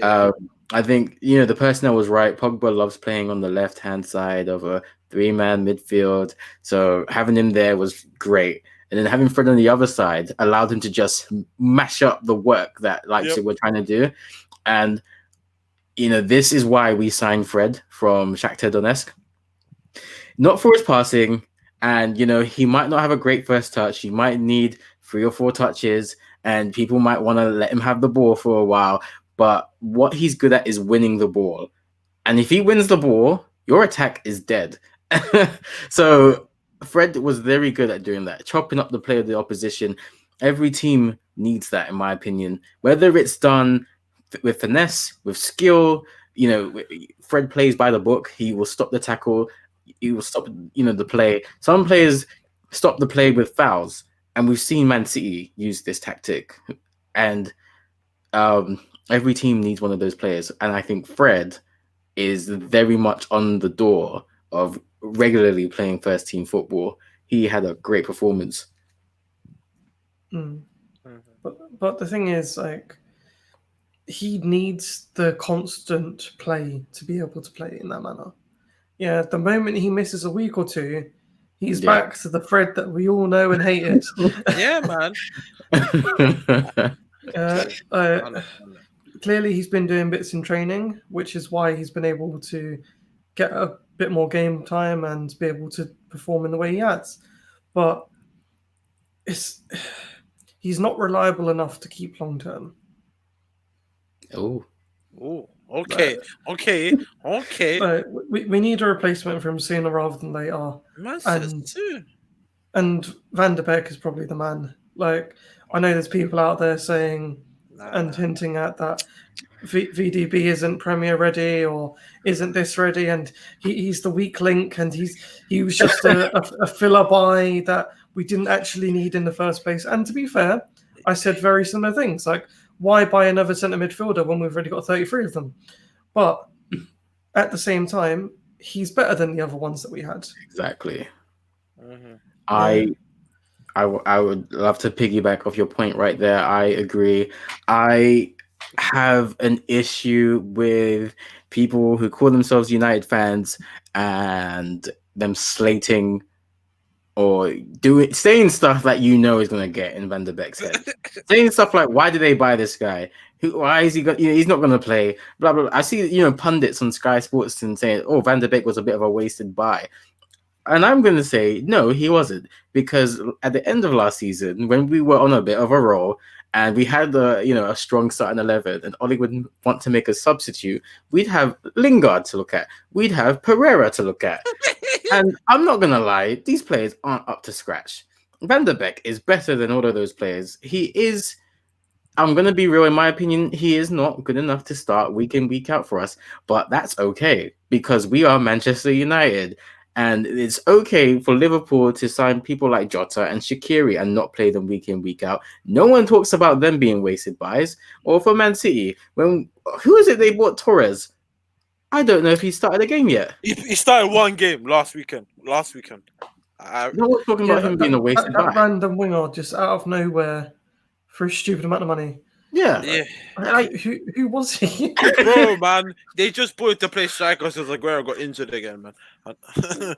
I think, you know, the personnel was right. Pogba loves playing on the left-hand side of a 3-man midfield. So having him there was great. And then having Fred on the other side allowed him to just mash up the work that Leipzig were trying to do. And, you know, this is why we signed Fred from Shakhtar Donetsk. Not for his passing. And, you know, he might not have a great first touch. He might need 3 or 4 touches. And people might want to let him have the ball for a while. But what he's good at is winning the ball. And if he wins the ball, your attack is dead. So Fred was very good at doing that, chopping up the play of the opposition. Every team needs that, in my opinion. Whether it's done with finesse, with skill, you know, Fred plays by the book. He will stop the tackle. He will stop, you know, the play. Some players stop the play with fouls. And we've seen Man City use this tactic. And every team needs one of those players. And I think Fred is very much on the door of regularly playing first team football. He had a great performance. But the thing is, like, he needs the constant play to be able to play in that manner. Yeah, the moment he misses a week or two, he's back to the Fred that we all know and hated. Yeah, man. Clearly, he's been doing bits in training, which is why he's been able to get a bit more game time and be able to perform in the way he has. But he's not reliable enough to keep long term. Oh, okay. We need a replacement for him sooner rather than later. And Van de Beek is probably the man. Like, I know there's people out there saying and hinting at that VDB isn't Premier ready or isn't this ready, and he's the weak link, and he was just a filler buy that we didn't actually need in the first place. And to be fair, I said very similar things, like, why buy another centre midfielder when we've already got 33 of them? But at the same time, he's better than the other ones that we had. Exactly. I would love to piggyback off your point right there. I agree. I have an issue with people who call themselves United fans and them slating or saying stuff that you know is going to get in Van de Beek's head. Saying stuff like, why did they buy this guy? Why is he got? He's not going to play. Blah blah. I see, pundits on Sky Sports and saying, "Oh, Van de Beek was a bit of a wasted buy," and I'm going to say, no, he wasn't, because at the end of last season, when we were on a bit of a roll and we had a strong starting 11, and Oli would want to make a substitute, we'd have Lingard to look at, we'd have Pereira to look at. And I'm not gonna lie, these players aren't up to scratch. Van der Beek is better than all of those players. He is. I'm gonna be real. In my opinion, he is not good enough to start week in week out for us. But that's okay because we are Manchester United, and it's okay for Liverpool to sign people like Jota and Shaqiri and not play them week in week out. No one talks about them being wasted buys. Or for Man City, who is it they bought Torres? I don't know if he started a game yet. He started one game last weekend. No one's talking about him being a wasted buy. That random winger just out of nowhere for a stupid amount of money. Yeah. Who was he? Bro, man, they just put it to play striker since Aguero got injured again, man. So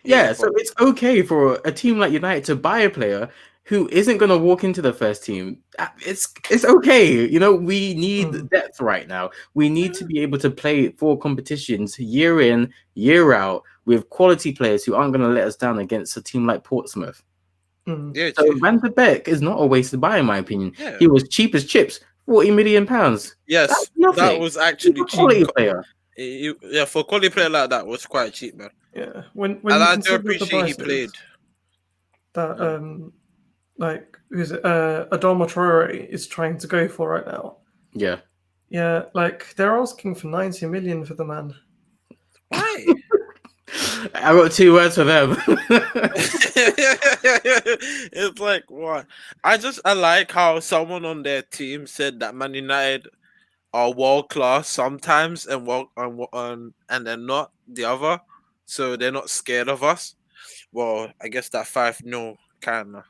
it's okay for a team like United to buy a player who isn't going to walk into the first team. It's okay. You know, we need depth right now. We need to be able to play 4 competitions year in, year out with quality players who aren't going to let us down against a team like Portsmouth. Yeah, so Van der Beek is not a wasted buy, in my opinion. Yeah. He was cheap as chips, £40 million. Yes, that was actually cheap. Quality player. For a quality player like that, was quite cheap, man. Yeah, when and you I do consider the appreciate he prices, played. That like who's it? Adama Traore is trying to go for right now. Yeah. Yeah, like they're asking for 90 million for the man. Why? I got 2 words for them. It's like what? I like how someone on their team said that Man United are world class sometimes and and they're not the other, so they're not scared of us. Well, I guess that 5-0 kind of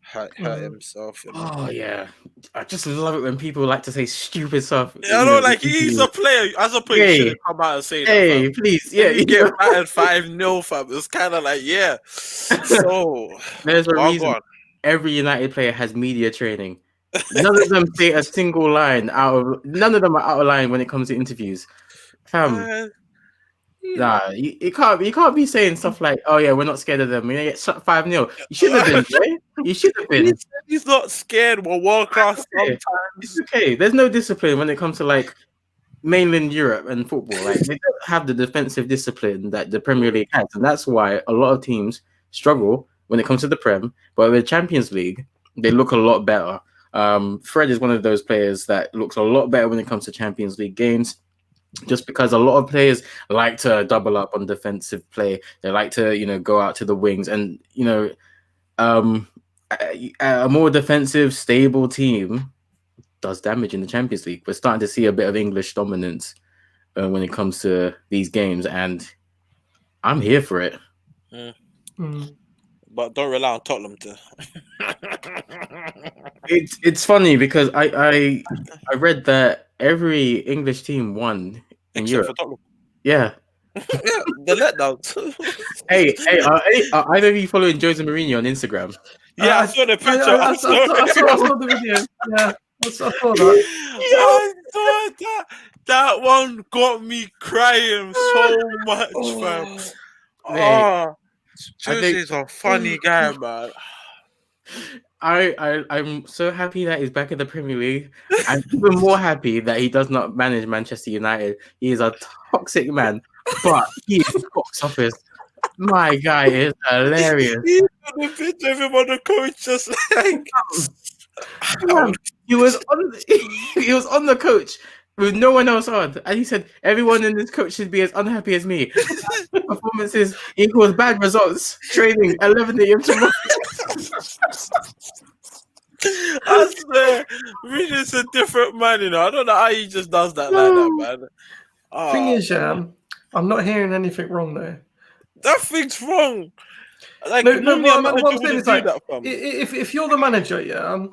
hurt himself. You know? Oh yeah, I just love it when people like to say stupid stuff. I know, like he's a player. As a player, you should come out and say that. Hey, fam. please, yeah, you get battered 5-0, fam. It's kind of like So there's a reason every United player has media training. None of them say a single line none of them are out of line when it comes to interviews. Nah, you can't be saying stuff like, "Oh yeah, we're not scared of them. We're gonna get shot 5-0." You should have been, right? You should have been. He's not scared. We're world class sometimes. It's okay. There's no discipline when it comes to like mainland Europe and football. Like they don't have the defensive discipline that the Premier League has, and that's why a lot of teams struggle when it comes to the Prem. But with Champions League, they look a lot better. Fred is one of those players that looks a lot better when it comes to Champions League games. Just because a lot of players like to double up on defensive play, they like to, go out to the wings, and a more defensive, stable team does damage in the Champions League. We're starting to see a bit of English dominance when it comes to these games, and I'm here for it. But don't rely on Tottenham to. It's funny because I read that every English team won in Europe. For Tottenham. Yeah. Yeah, the letdowns. Hey, are either of you following Jose Mourinho on Instagram? Yeah, I saw the picture. I saw the video. Yeah, I saw that. Yeah, I saw that. That one got me crying so much, fam. Oh, Jose's a funny guy, man. I'm so happy that he's back in the Premier League. I'm even more happy that he does not manage Manchester United. He is a toxic man, but he is box office. My guy is hilarious. He got the picture of him on the coach, just like he was on the coach with no one else on, and he said everyone in this coach should be as unhappy as me. Performances equals bad results. Training 11 a.m. tomorrow. I swear, really, it's a different man. I don't know how he just does that like that, man. Thing is, I'm not hearing anything wrong though. Nothing's wrong. Like, what I'm saying is like, that, if you're the manager, are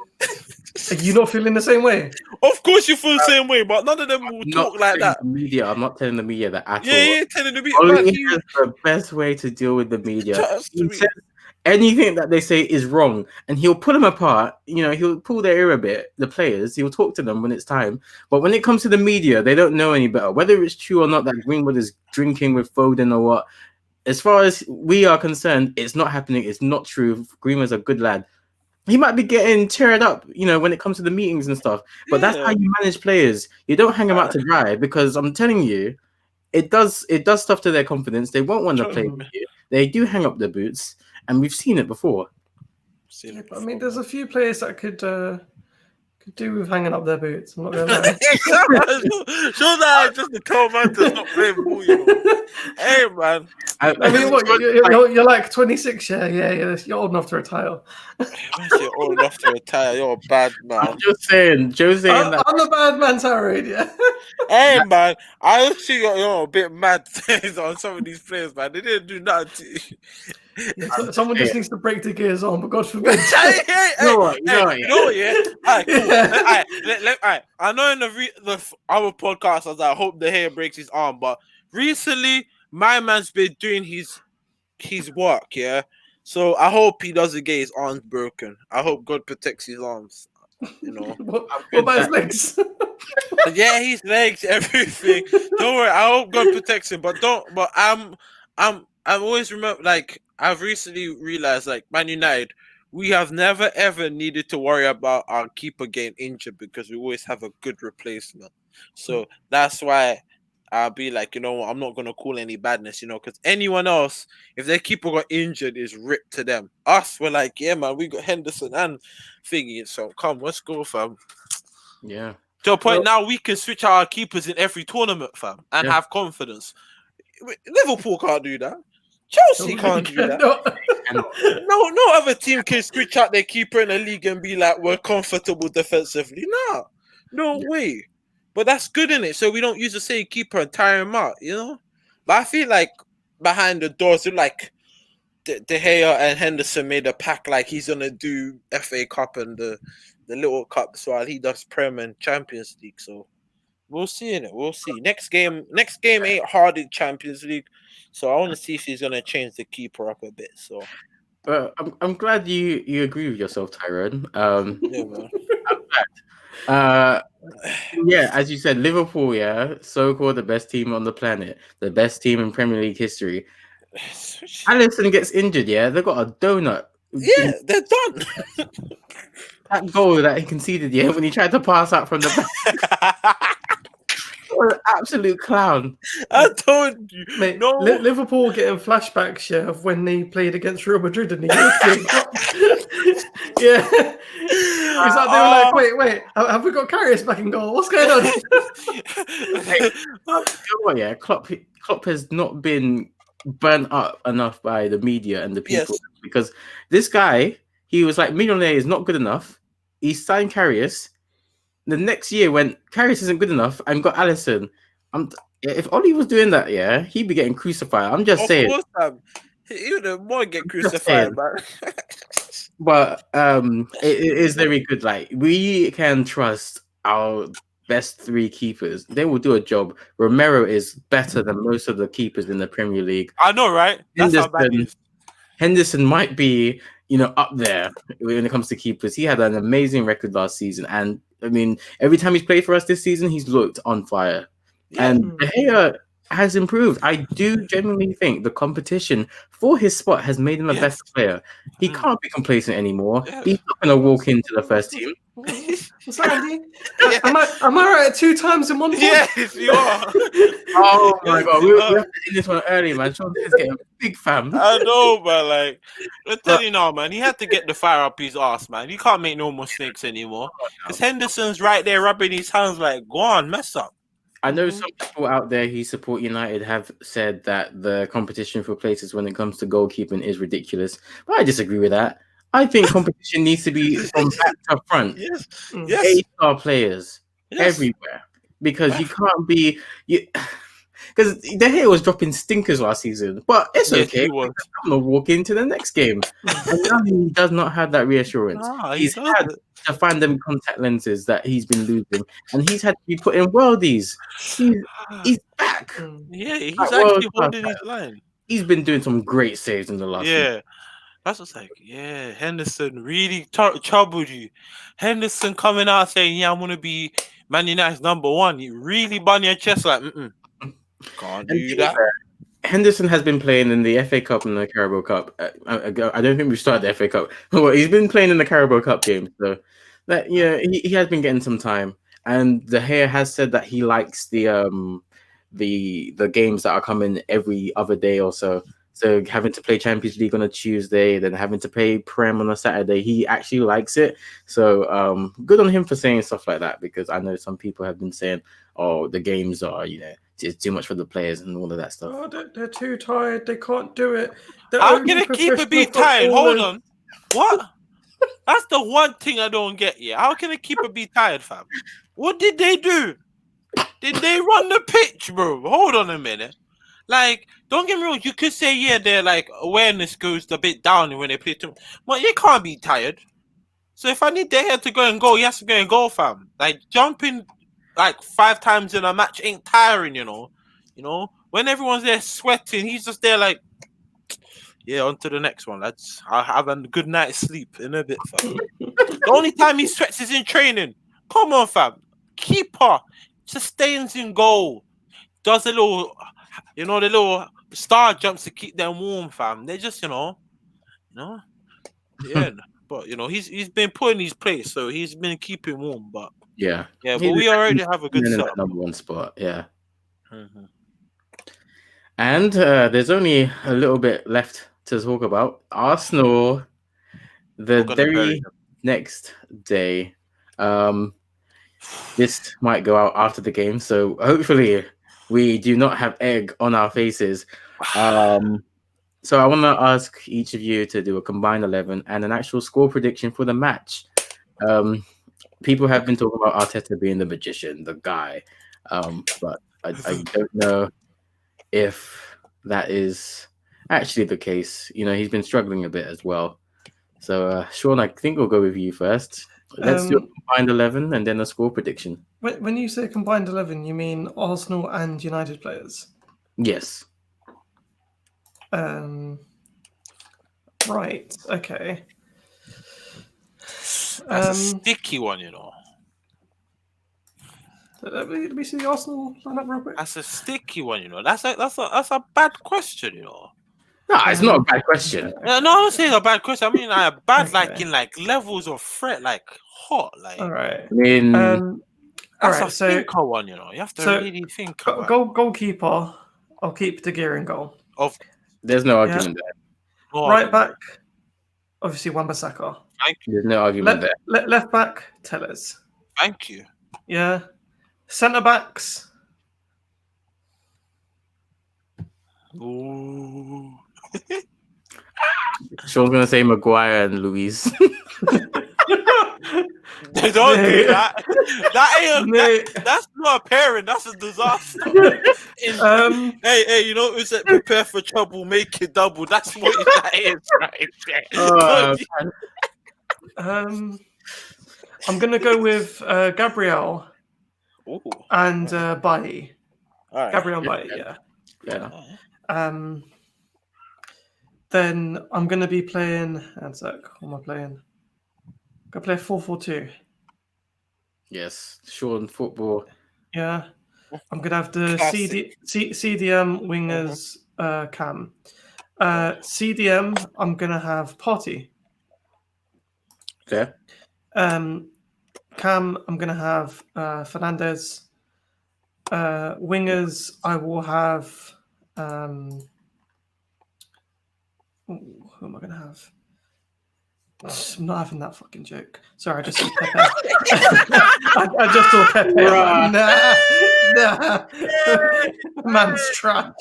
you not feeling the same way? Of course you feel the same way, but none of them will talk like that. I'm not telling the media that at all. Yeah, telling the media. Only he has the best way to deal with the media. He says anything that they say is wrong, and he'll pull them apart. He'll pull their ear a bit. The players, he'll talk to them when it's time. But when it comes to the media, they don't know any better. Whether it's true or not that Greenwood is drinking with Foden or what. As far as we are concerned, it's not happening. It's not true. Greenwood's a good lad. He might be getting cheered up, when it comes to the meetings and stuff. But that's how you manage players. You don't hang them out to dry, because I'm telling you, it does stuff to their confidence. They won't want to play Sure. with you. They do hang up their boots, and we've seen it before. Seen Yeah, it but I mean, before. there's a few players that could do with hanging up their boots. I'm not gonna lie. Show that just to tell man to stop playing ball, you know. Hey man, I mean, what you're like 26, yeah, you're old enough to retire. man, you're old enough to retire. You're a bad man. I'm just saying, Joe saying that. I'm the bad man, Tyrone, yeah. Hey man, I see you're a bit mad on some of these players, man. They didn't do nothing to you. Yeah, someone just needs to break the gears on, but God forbid. Hey, You know what? you know what, yeah? Alright, cool. Yeah. Alright, I know in the our podcast, I was like, I hope the hair breaks his arm, but recently, my man's been doing his work, yeah? So I hope he doesn't get his arms broken. I hope God protects his arms, you know? What about his legs? Yeah, his legs, everything. Don't worry. I hope God protects him. But I'm always remember. Like I've recently realized, like Man United, we have never ever needed to worry about our keeper getting injured because we always have a good replacement. So that's why I'll be like, you know what, I'm not gonna call any badness, you know, because anyone else, if their keeper got injured, is ripped to them. Us, we're like, yeah, man, we got Henderson and Thingy. So come, let's go, fam. Yeah. To a point now we can switch our keepers in every tournament, fam, and Yeah. have confidence. Liverpool can't do that. Chelsea can't do that. No other team can switch out their keeper in the league and be like, we're comfortable defensively. No way. But that's good in it. So we don't use the same keeper and tire him out, you know? But I feel like behind the doors, like De Gea and Henderson made a pact like he's gonna do FA Cup and the little cups while he does Prem and Champions League. So we'll see in it. We'll see. Next game ain't hard in Champions League. So I want to see if he's gonna change the keeper up a bit. So But I'm glad you agree with yourself, Tyrone. yeah, man. Yeah, as you said, Liverpool, yeah, so-called the best team on the planet, the best team in Premier League history. Alisson gets injured, yeah, they got a donut. Yeah, they're done. That goal that he conceded, yeah, when he tried to pass out from the back, what an absolute clown. I told you, Mate, no. Liverpool getting flashbacks, yeah, of when they played against Real Madrid in the European Cup. Yeah. It's like they were like, wait, have we got Karius back in goal? What's going on? You know what, yeah, Klopp has not been burnt up enough by the media and the people because this guy, he was like, Millionaire is not good enough. He signed Karius. The next year, when Karius isn't good enough and got Alisson, if Ollie was doing that, yeah, he'd be getting crucified. I'm just saying. Of course, he would more get crucified, man. But it is very good. Like, we can trust our best three keepers. They will do a job. Romero is better than most of the keepers in the Premier League. I know, right? That's how bad he is. Henderson might be, up there when it comes to keepers. He had an amazing record last season, and I mean, every time he's played for us this season, he's looked on fire. Yeah. And De Gea has improved. I do genuinely think the competition for his spot has made him a better player. He can't be complacent anymore. He's not going to walk into the first team. What's that, Andy? Am I right at 2 times in one point? Yes, you are. Oh my god, we have to end this one early, man. Sean is getting a big fan. I know, but like, I'm telling you now, man, he had to get the fire up his ass, man. He can't make no mistakes anymore. Because Henderson's right there rubbing his hands like, go on, mess up. I know some people out there who support United have said that the competition for places when it comes to goalkeeping is ridiculous, but I disagree with that. I think competition needs to be from back to front. Yes. A-star players everywhere, because you can't be because De Gea was dropping stinkers last season, but it's okay. I'm gonna walk into the next game. And now he does not have that reassurance. He's had to find them contact lenses that he's been losing, and he's had to be put in worldies. He's back. Yeah, he's actually holding his line. He's been doing some great saves in the last week. That's what's like, Henderson really troubled you. Henderson coming out saying, yeah, I'm going to be Man United's number 1. You really bun your chest like, can't do that. Henderson has been playing in the FA Cup and the Carabao Cup. I don't think we've started the FA Cup. Well, he's been playing in the Carabao Cup games. So, he has been getting some time. And De Gea has said that he likes the the games that are coming every other day or so. So having to play Champions League on a Tuesday, then having to play Prem on a Saturday, he actually likes it. So good on him for saying stuff like that, because I know some people have been saying, "Oh, the games are, it's too much for the players and all of that stuff." Oh, they're too tired. They can't do it. They're How only can a keeper be professional tired? Hold footballers. on. What? That's the one thing I don't get. Yeah, how can a keeper be tired, fam? What did they do? Did they run the pitch, bro? Hold on a minute. Like, don't get me wrong. You could say, yeah, their like awareness goes a bit down when they play too, but you can't be tired. So if I need their head to go and go, he has to go and go, fam. Like jumping like 5 times in a match ain't tiring, you know. When everyone's there sweating, he's just there like, yeah, on to the next one, lads. I'll have a good night's sleep in a bit, fam. The only time he sweats is in training. Come on, fam. Keeper just stays in goal. Does a little, the little star jumps to keep them warm, fam. They just, yeah. But he's been put in his place, so he's been keeping warm. But yeah, but we already have a good in setup. that number 1 spot. Yeah. Mm-hmm. And there's only a little bit left to talk about. Arsenal, the very next day. This might go out after the game, so hopefully we do not have egg on our faces. So I want to ask each of you to do a combined 11 and an actual score prediction for the match. People have been talking about Arteta being the magician, the guy, but I don't know if that is actually the case. He's been struggling a bit as well. So Sean, I think we'll go with you first. Let's do a combined 11 and then a score prediction. When you say combined 11, you mean Arsenal and United players? Yes. Right. Okay. That's a sticky one, Let me see the Arsenal lineup real quick. That's a sticky one, That's a bad question, No, it's not a bad question. No, I'm not saying it's a bad question. I mean, bad, like in like levels of threat, like hot, like. All right. I mean, that's a thinker one, You have to really think about. Goalkeeper, I'll keep De Gea in goal. There's no argument there. Right back, obviously Wan-Bissaka. Thank you. There's no argument there. Left back, Tellers. Thank you. Yeah. Centre backs. Ooh. Sean's gonna say Maguire and Luis. They don't do that. That's not a pairing. That's a disaster. Hey, who's that? Prepare for trouble, make it double. That's what that is, right? I'm gonna go with Gabriel and Bailly. Right. Gabriel Bailly, yeah. Then I'm gonna be playing. What am I playing? Go play 4-4-2. Yes, Sean football. Yeah, I'm gonna have the CDM wingers Cam. CDM, I'm gonna have Party. Okay. Cam, I'm gonna have Fernandez. Wingers, I will have. Who am I gonna have? I'm not having that fucking joke. Sorry, I just saw Pepe. I just saw Pepe. Nah. Man's trash.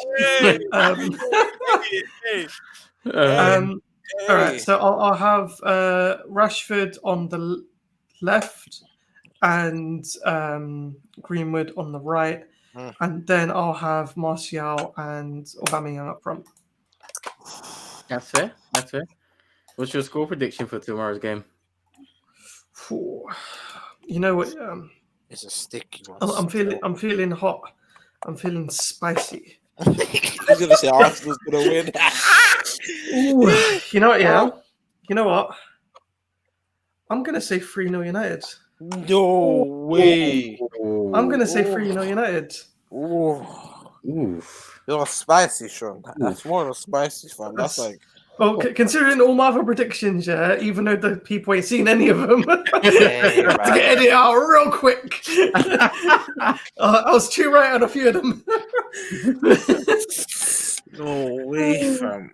All right, so I'll have Rashford on the left and Greenwood on the right, and then I'll have Martial and Aubameyang up front. That's fair. What's your score prediction for tomorrow's game? You know what? It's a sticky one. I'm feeling hot. I'm feeling spicy. He's gonna say Arsenal's gonna win. Ooh, you know what? Yeah. You know what? I'm gonna say 3-0 United. No way. I'm gonna say 3-0 United. You're spicy, Sean. That's more of a spicy fan. That's like Well, considering all my other predictions, yeah, even though the people ain't seen any of them, Hey, I had to get it out real quick. I was too right on a few of them. No way, fam.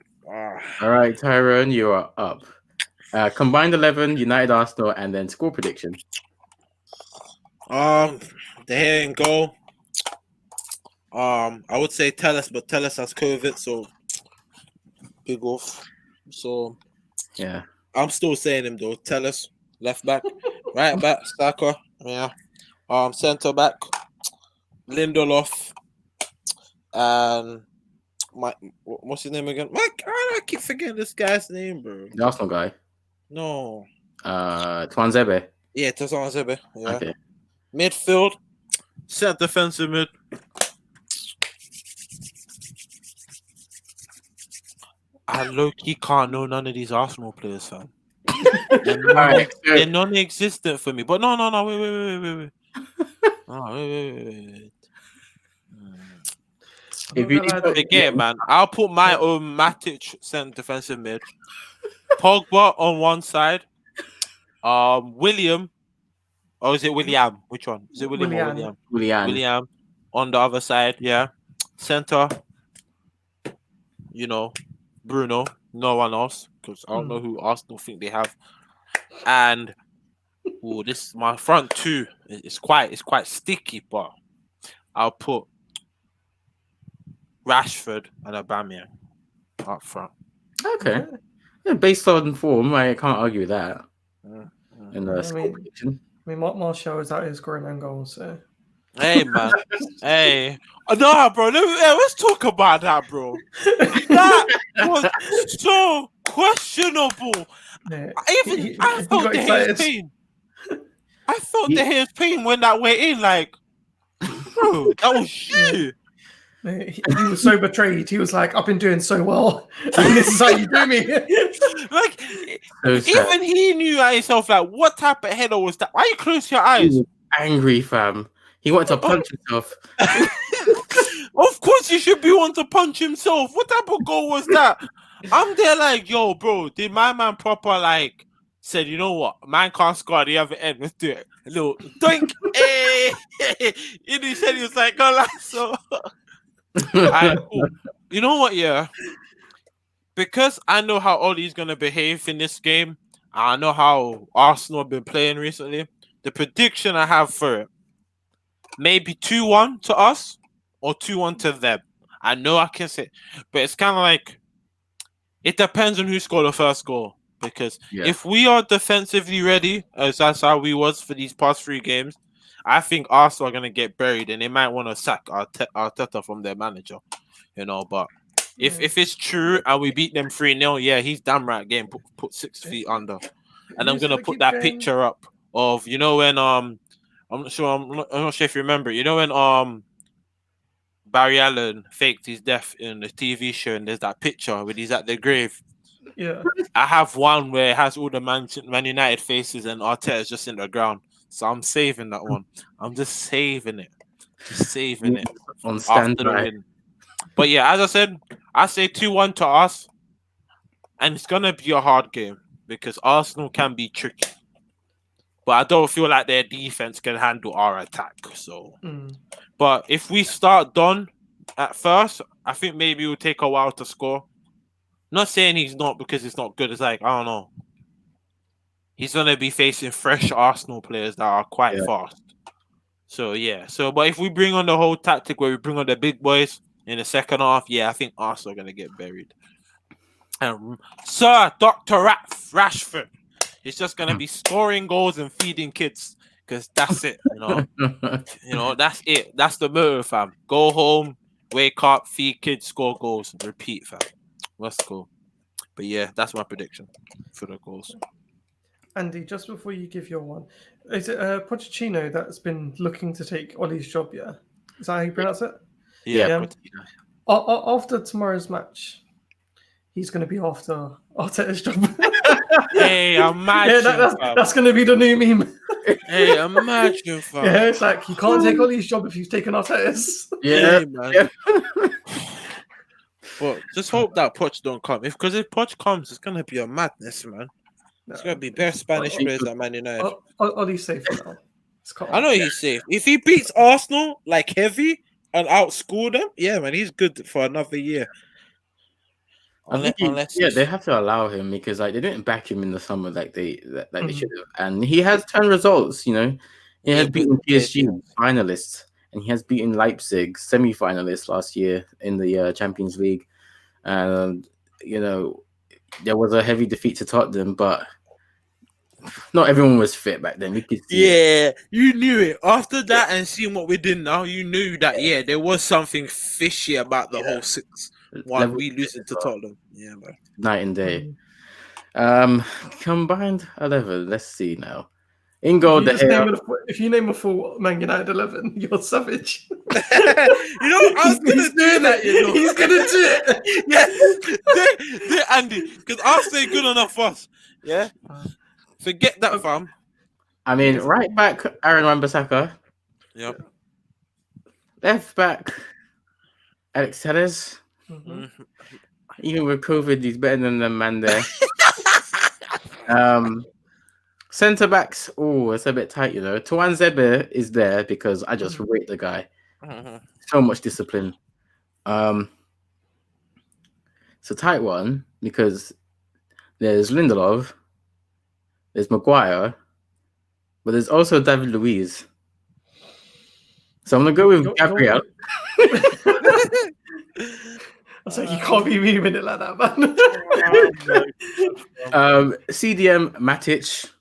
All right, Tyrone, you are up. Combined 11, United, Arsenal, and then score prediction. The hair and goal. I would say Telles, but Telles has COVID, so big off. So Yeah. I'm still saying him though. Telles, left back, right back, Saka, yeah. Centre back, Lindelof, and what's his name again? I keep forgetting this guy's name, bro. The Arsenal guy. No. Twanzebe. Yeah, Twanzebe. Yeah. Okay. Midfield, set defensive mid. I low-key can't know none of these Arsenal players, fam. They're non-existent for me. But no, wait. Wait. If you need to Again, man, I'll put my own Matic centre defensive mid. Pogba on one side. William. Or is it William? Which one? Is it William or William? William on the other side, yeah. Centre. Bruno. No one else. Because I don't know who Arsenal think they have. And this my front two. It's quite sticky, but I'll put Rashford and Aubameyang up front. Okay. Yeah, based on form, I can't argue with that. In the score prediction. I mean, Martial is out here scoring own goals, so. Hey, man. Hey. No, bro. Let's talk about that, bro. That was so questionable. Yeah. I felt the hair's pain. I felt the hair's pain when that went in. Like, bro, that was shit. He was so betrayed. He was like, "I've been doing so well, and this is how you do me." Like, even he knew at himself, like, what type of header was that? Why you close your eyes? Angry, fam. He wanted to punch himself. Of course, he should be one to punch himself. What type of goal was that? I'm there like, yo, bro, did my man proper like said, you know what, man can't score at the other end. Let's do it. A little doink. Hey. And he said he was like, go like so. You know what? Yeah, because I know how Ollie's gonna behave in this game. I know how Arsenal have been playing recently. The prediction I have for it, maybe 2-1 to us or 2-1 to them. I know I can say, but it's kind of like it depends on who scored the first goal. Because if we are defensively ready, as that's how we was for these past 3 games, I think Arsenal are going to get buried and they might want to sack Arteta from their manager, But if it's true and we beat them 3-0, yeah, he's damn right getting put 6 feet under. And I'm going to put that picture up of, when I'm not sure if you remember, when Barry Allen faked his death in the TV show and there's that picture when he's at the grave. Yeah, I have one where it has all the Man United faces and Arteta's just in the ground. So I'm saving that one. I'm just saving it. On standby. But yeah, as I said, I say 2-1 to us. And it's going to be a hard game because Arsenal can be tricky. But I don't feel like their defense can handle our attack. So, But if we start done at first, I think maybe it will take a while to score. Not saying he's not because it's not good. It's like, I don't know. He's going to be facing fresh Arsenal players that are quite fast. So, yeah. But if we bring on the whole tactic where we bring on the big boys in the second half, yeah, I think Arsenal are going to get buried. And Sir Dr. Rashford is just going to be scoring goals and feeding kids because that's it, That's it. That's the motto, fam. Go home, wake up, feed kids, score goals, repeat, fam. Let's go. But yeah, that's my prediction for the goals. Andy, just before you give your one, is it Pochettino that's been looking to take Ollie's job? Yeah, is that how you pronounce it? Yeah. After tomorrow's match, he's going to be after Arteta's job. Hey, imagine. That's going to be the new meme. Hey, imagine, fam. Yeah, it's like you can't take Ollie's job if you've taken Arteta's. Yeah, hey, man. But just hope that Poch don't come. Because if Poch comes, it's gonna be a madness, man. It's gonna be best Spanish players at Man United. Ollie's safe for now. I know he's safe. If he beats Arsenal like heavy and outscore them, yeah, man, he's good for another year. Unless they have to allow him because like they didn't back him in the summer like they should have, and he has turned results. You know, he has beaten PSG finalists, and he has beaten Leipzig semi-finalists last year in the Champions League, and you know there was a heavy defeat to Tottenham, but not everyone was fit back then. You could see you knew it after that, and seeing what we did now, you knew that there was something fishy about the whole 6-1 we losing to Tottenham. Yeah, man. Night and day. Combined 11. Let's see now. In goal, if you name a full Man United 11, you're savage. You know, I was gonna do that. You know, he's gonna do it. Yeah, Andy, because Arsenal ain't good enough for us. Yeah, forget that, fam. I mean, right back, Aaron Wan-Bissaka. Yep. Left back, Alex Telles. Even with COVID, he's better than the man there. Centre backs, it's a bit tight, you know. Tuan Zebe is there because I just rate the guy. So much discipline. It's a tight one because there's Lindelof, there's Maguire, but there's also David Luiz. So I'm gonna go with Gabriel. I was like, you can't be moving it like that, man. CDM Matic,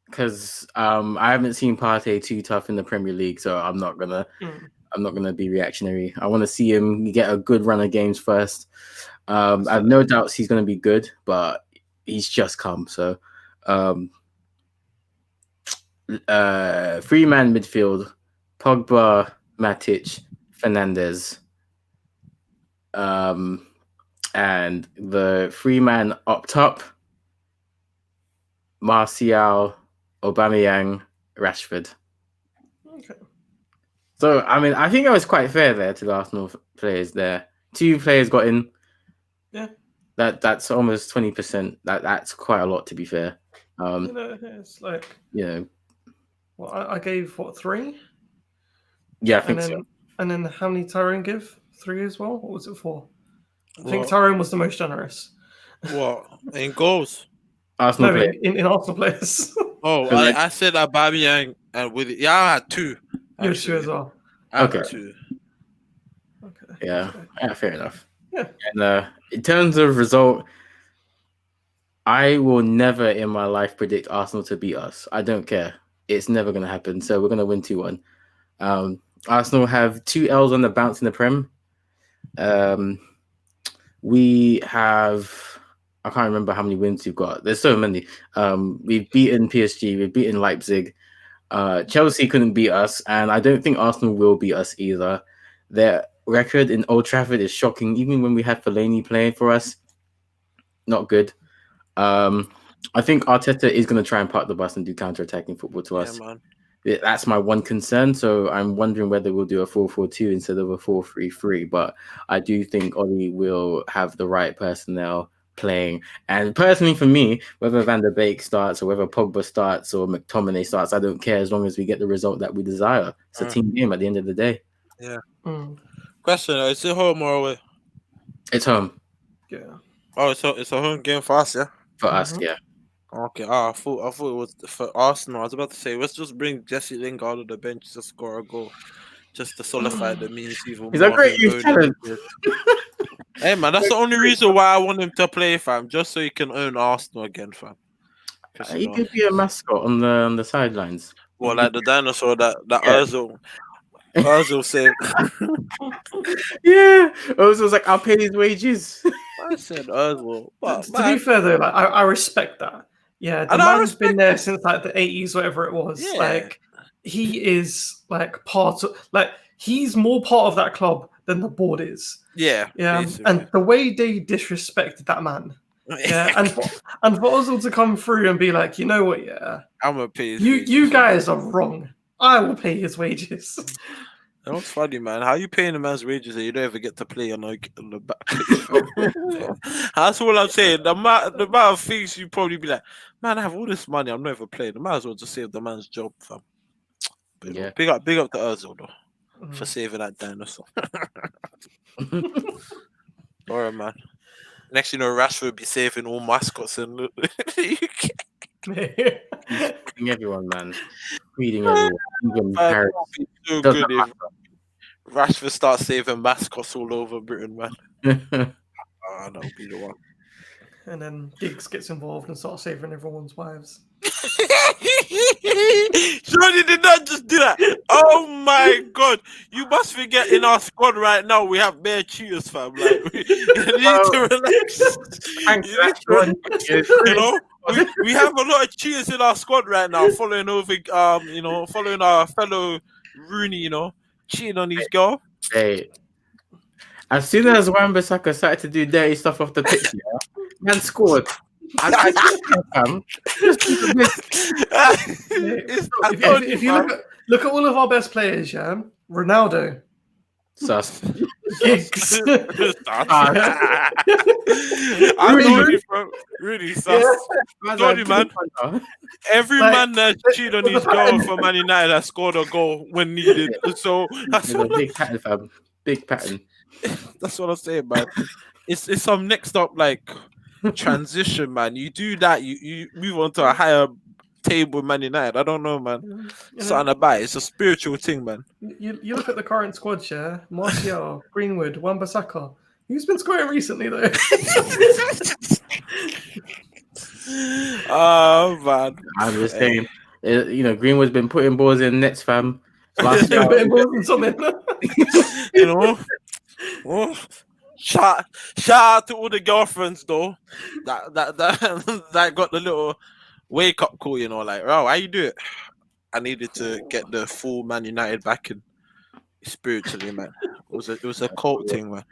because I haven't seen Partey too tough in the Premier League, so I'm not gonna be reactionary. I want to see him get a good run of games first. I have no doubts he's gonna be good, but he's just come. So 3-man midfield: Pogba, Matic, Fernandes. And the 3-man up top: Martial, Aubameyang, Rashford. Okay. So I mean, I think I was quite fair there to the Arsenal players there. 2 players got in. Yeah. That's almost 20%. That's quite a lot, to be fair. You know, it's like well, I gave 3? Yeah, I think so. And then how many Tyrone give? 3 as well? What was it for? I think Tyrone was the most generous. What? In goals? Arsenal players. In Arsenal players. I said Aubameyang and with it. Yeah, I had 2. You had 2 as well. I had 2. Okay. Yeah, fair enough. Yeah. And in terms of result, I will never in my life predict Arsenal to beat us. I don't care. It's never going to happen. So we're going to win 2-1. Arsenal have 2 L's on the bounce in the Prem. We have, I can't remember how many wins we've got. There's so many. We've beaten PSG, we've beaten Leipzig. Chelsea couldn't beat us, and I don't think Arsenal will beat us either. Their record in Old Trafford is shocking. Even when we had Fellaini playing for us, not good. I think Arteta is going to try and park the bus and do counter-attacking football to us. Man. That's my one concern. So I'm wondering whether we'll do a 4-4-2 instead of a 4-3-3. But I do think Ollie will have the right personnel playing. And personally, for me, whether Van der Beek starts or whether Pogba starts or McTominay starts, I don't care as long as we get the result that we desire. It's a team game at the end of the day. Yeah. Question: is it home or away? It's home. Yeah. Oh, so it's a home game for us, yeah. For us, yeah. Okay. I thought it was for Arsenal. I was about to say, let's just bring Jesse Lingard on the bench to score a goal, just to solidify the means even. He's a great youth talent. Hey man, that's the only reason why I want him to play, fam. Just so he can own Arsenal again, fam. He could be a mascot on the sidelines. Well, like the dinosaur that Ozil said. Yeah, Ozil was like, "I'll pay his wages." I said Ozil. To be fair though, like I respect that. Yeah, the man's been there since like the 80s, whatever it was. Yeah. Like he is like part of, like he's more part of that club than the board is. Yeah. Basically. And the way they disrespected that man. Yeah, and for Ozil to come through and be like, you know what? Yeah, I'm gonna pay. You guys are wrong. I will pay his wages. That was funny, man. How you paying a man's wages and you don't ever get to play on the back pitch? That's all I'm saying. The amount of things you probably be like, man, I have all this money, I'm never playing. I might as well just save the man's job, fam. But Yeah. big up to Ozil though for Mm. saving that dinosaur. Alright, man. Next, you know, Rashford be saving all mascots in the UK. Feeding everyone, man. Feeding everyone. Even Man, Paris. it'd be so Doesn't good if Rashford starts saving mascots all over Britain, man. matter. That would be the one. And then Giggs gets involved and starts saving everyone's wives. Jordy did not just do that. Oh my god. You must forget in our squad right now we have bare cheaters, fam. Like you need to relax. Thanks, You need to Rashford. you know, we have a lot of cheaters in our squad right now, following over you know, following our fellow Rooney, you know, cheating on his girl. Hey, as soon as Wan-Bissaka started to do dirty stuff off the pitch, yeah, man scored. I If you look at all of our best players, yeah, Ronaldo, sus. Giggs, I told you, bro. Really sus. I told you, man. Every Like, man that cheated on his girl for Man United has scored a goal when needed. So that's There's a big pattern, fam. Big pattern. that's what I'm saying, man. It's some next up like transition, man. You do that, you move on to a higher table, Man United. I don't know, man. Something about it. It's a spiritual thing, man. You look at the current squad, yeah, Martial, Greenwood, Wan-Bissaka. Who's been scoring recently though? Oh man, I'm just saying, you know, Greenwood's been putting balls in nets, fam. Last year, you know. Oh, shout out to all the girlfriends though that got the little wake up call, you know, like, oh, how you do it? I needed to get the full Man United backing spiritually, man. It was a cult thing, man.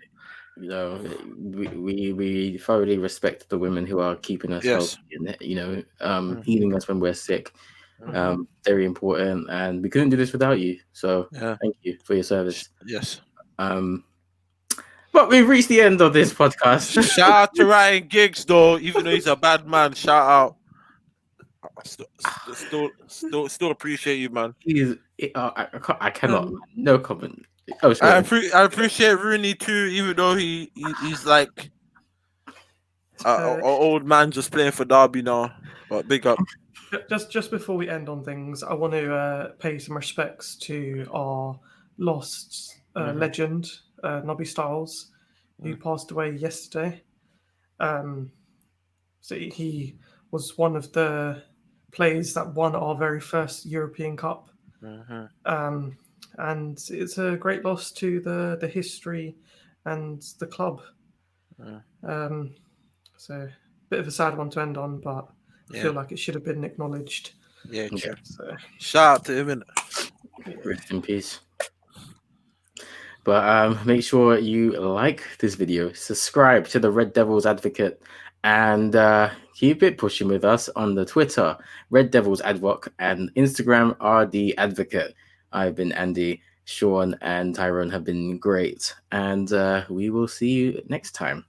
you know, we thoroughly respect the women who are keeping us Yes. healthy and, you know, healing us when we're sick. Mhm. Very important, and we couldn't do this without you. So Yeah. thank you for your service. Yes. But we've reached the end of this podcast. Shout out to Ryan Giggs though, even though he's a bad man. Shout out. Still appreciate you, man. I cannot. No comment. Oh, sure. I appreciate Rooney too, even though he's like an old man just playing for Derby now. But big up. Just before we end on things, I want to pay some respects to our lost legend, Nobby Stiles, who passed away yesterday. So he was one of the players that won our very first European Cup. And it's a great loss to the history and the club. So a bit of a sad one to end on, but I feel like it should have been acknowledged. Yeah, true. So, Shout out to him. Rest in peace. But make sure you like this video, subscribe to the Red Devils Advocate, and keep it pushing with us on the Twitter, Red Devils Advoc, and Instagram, RD Advocate. I've been Andy, Sean, and Tyrone have been great, and we will see you next time.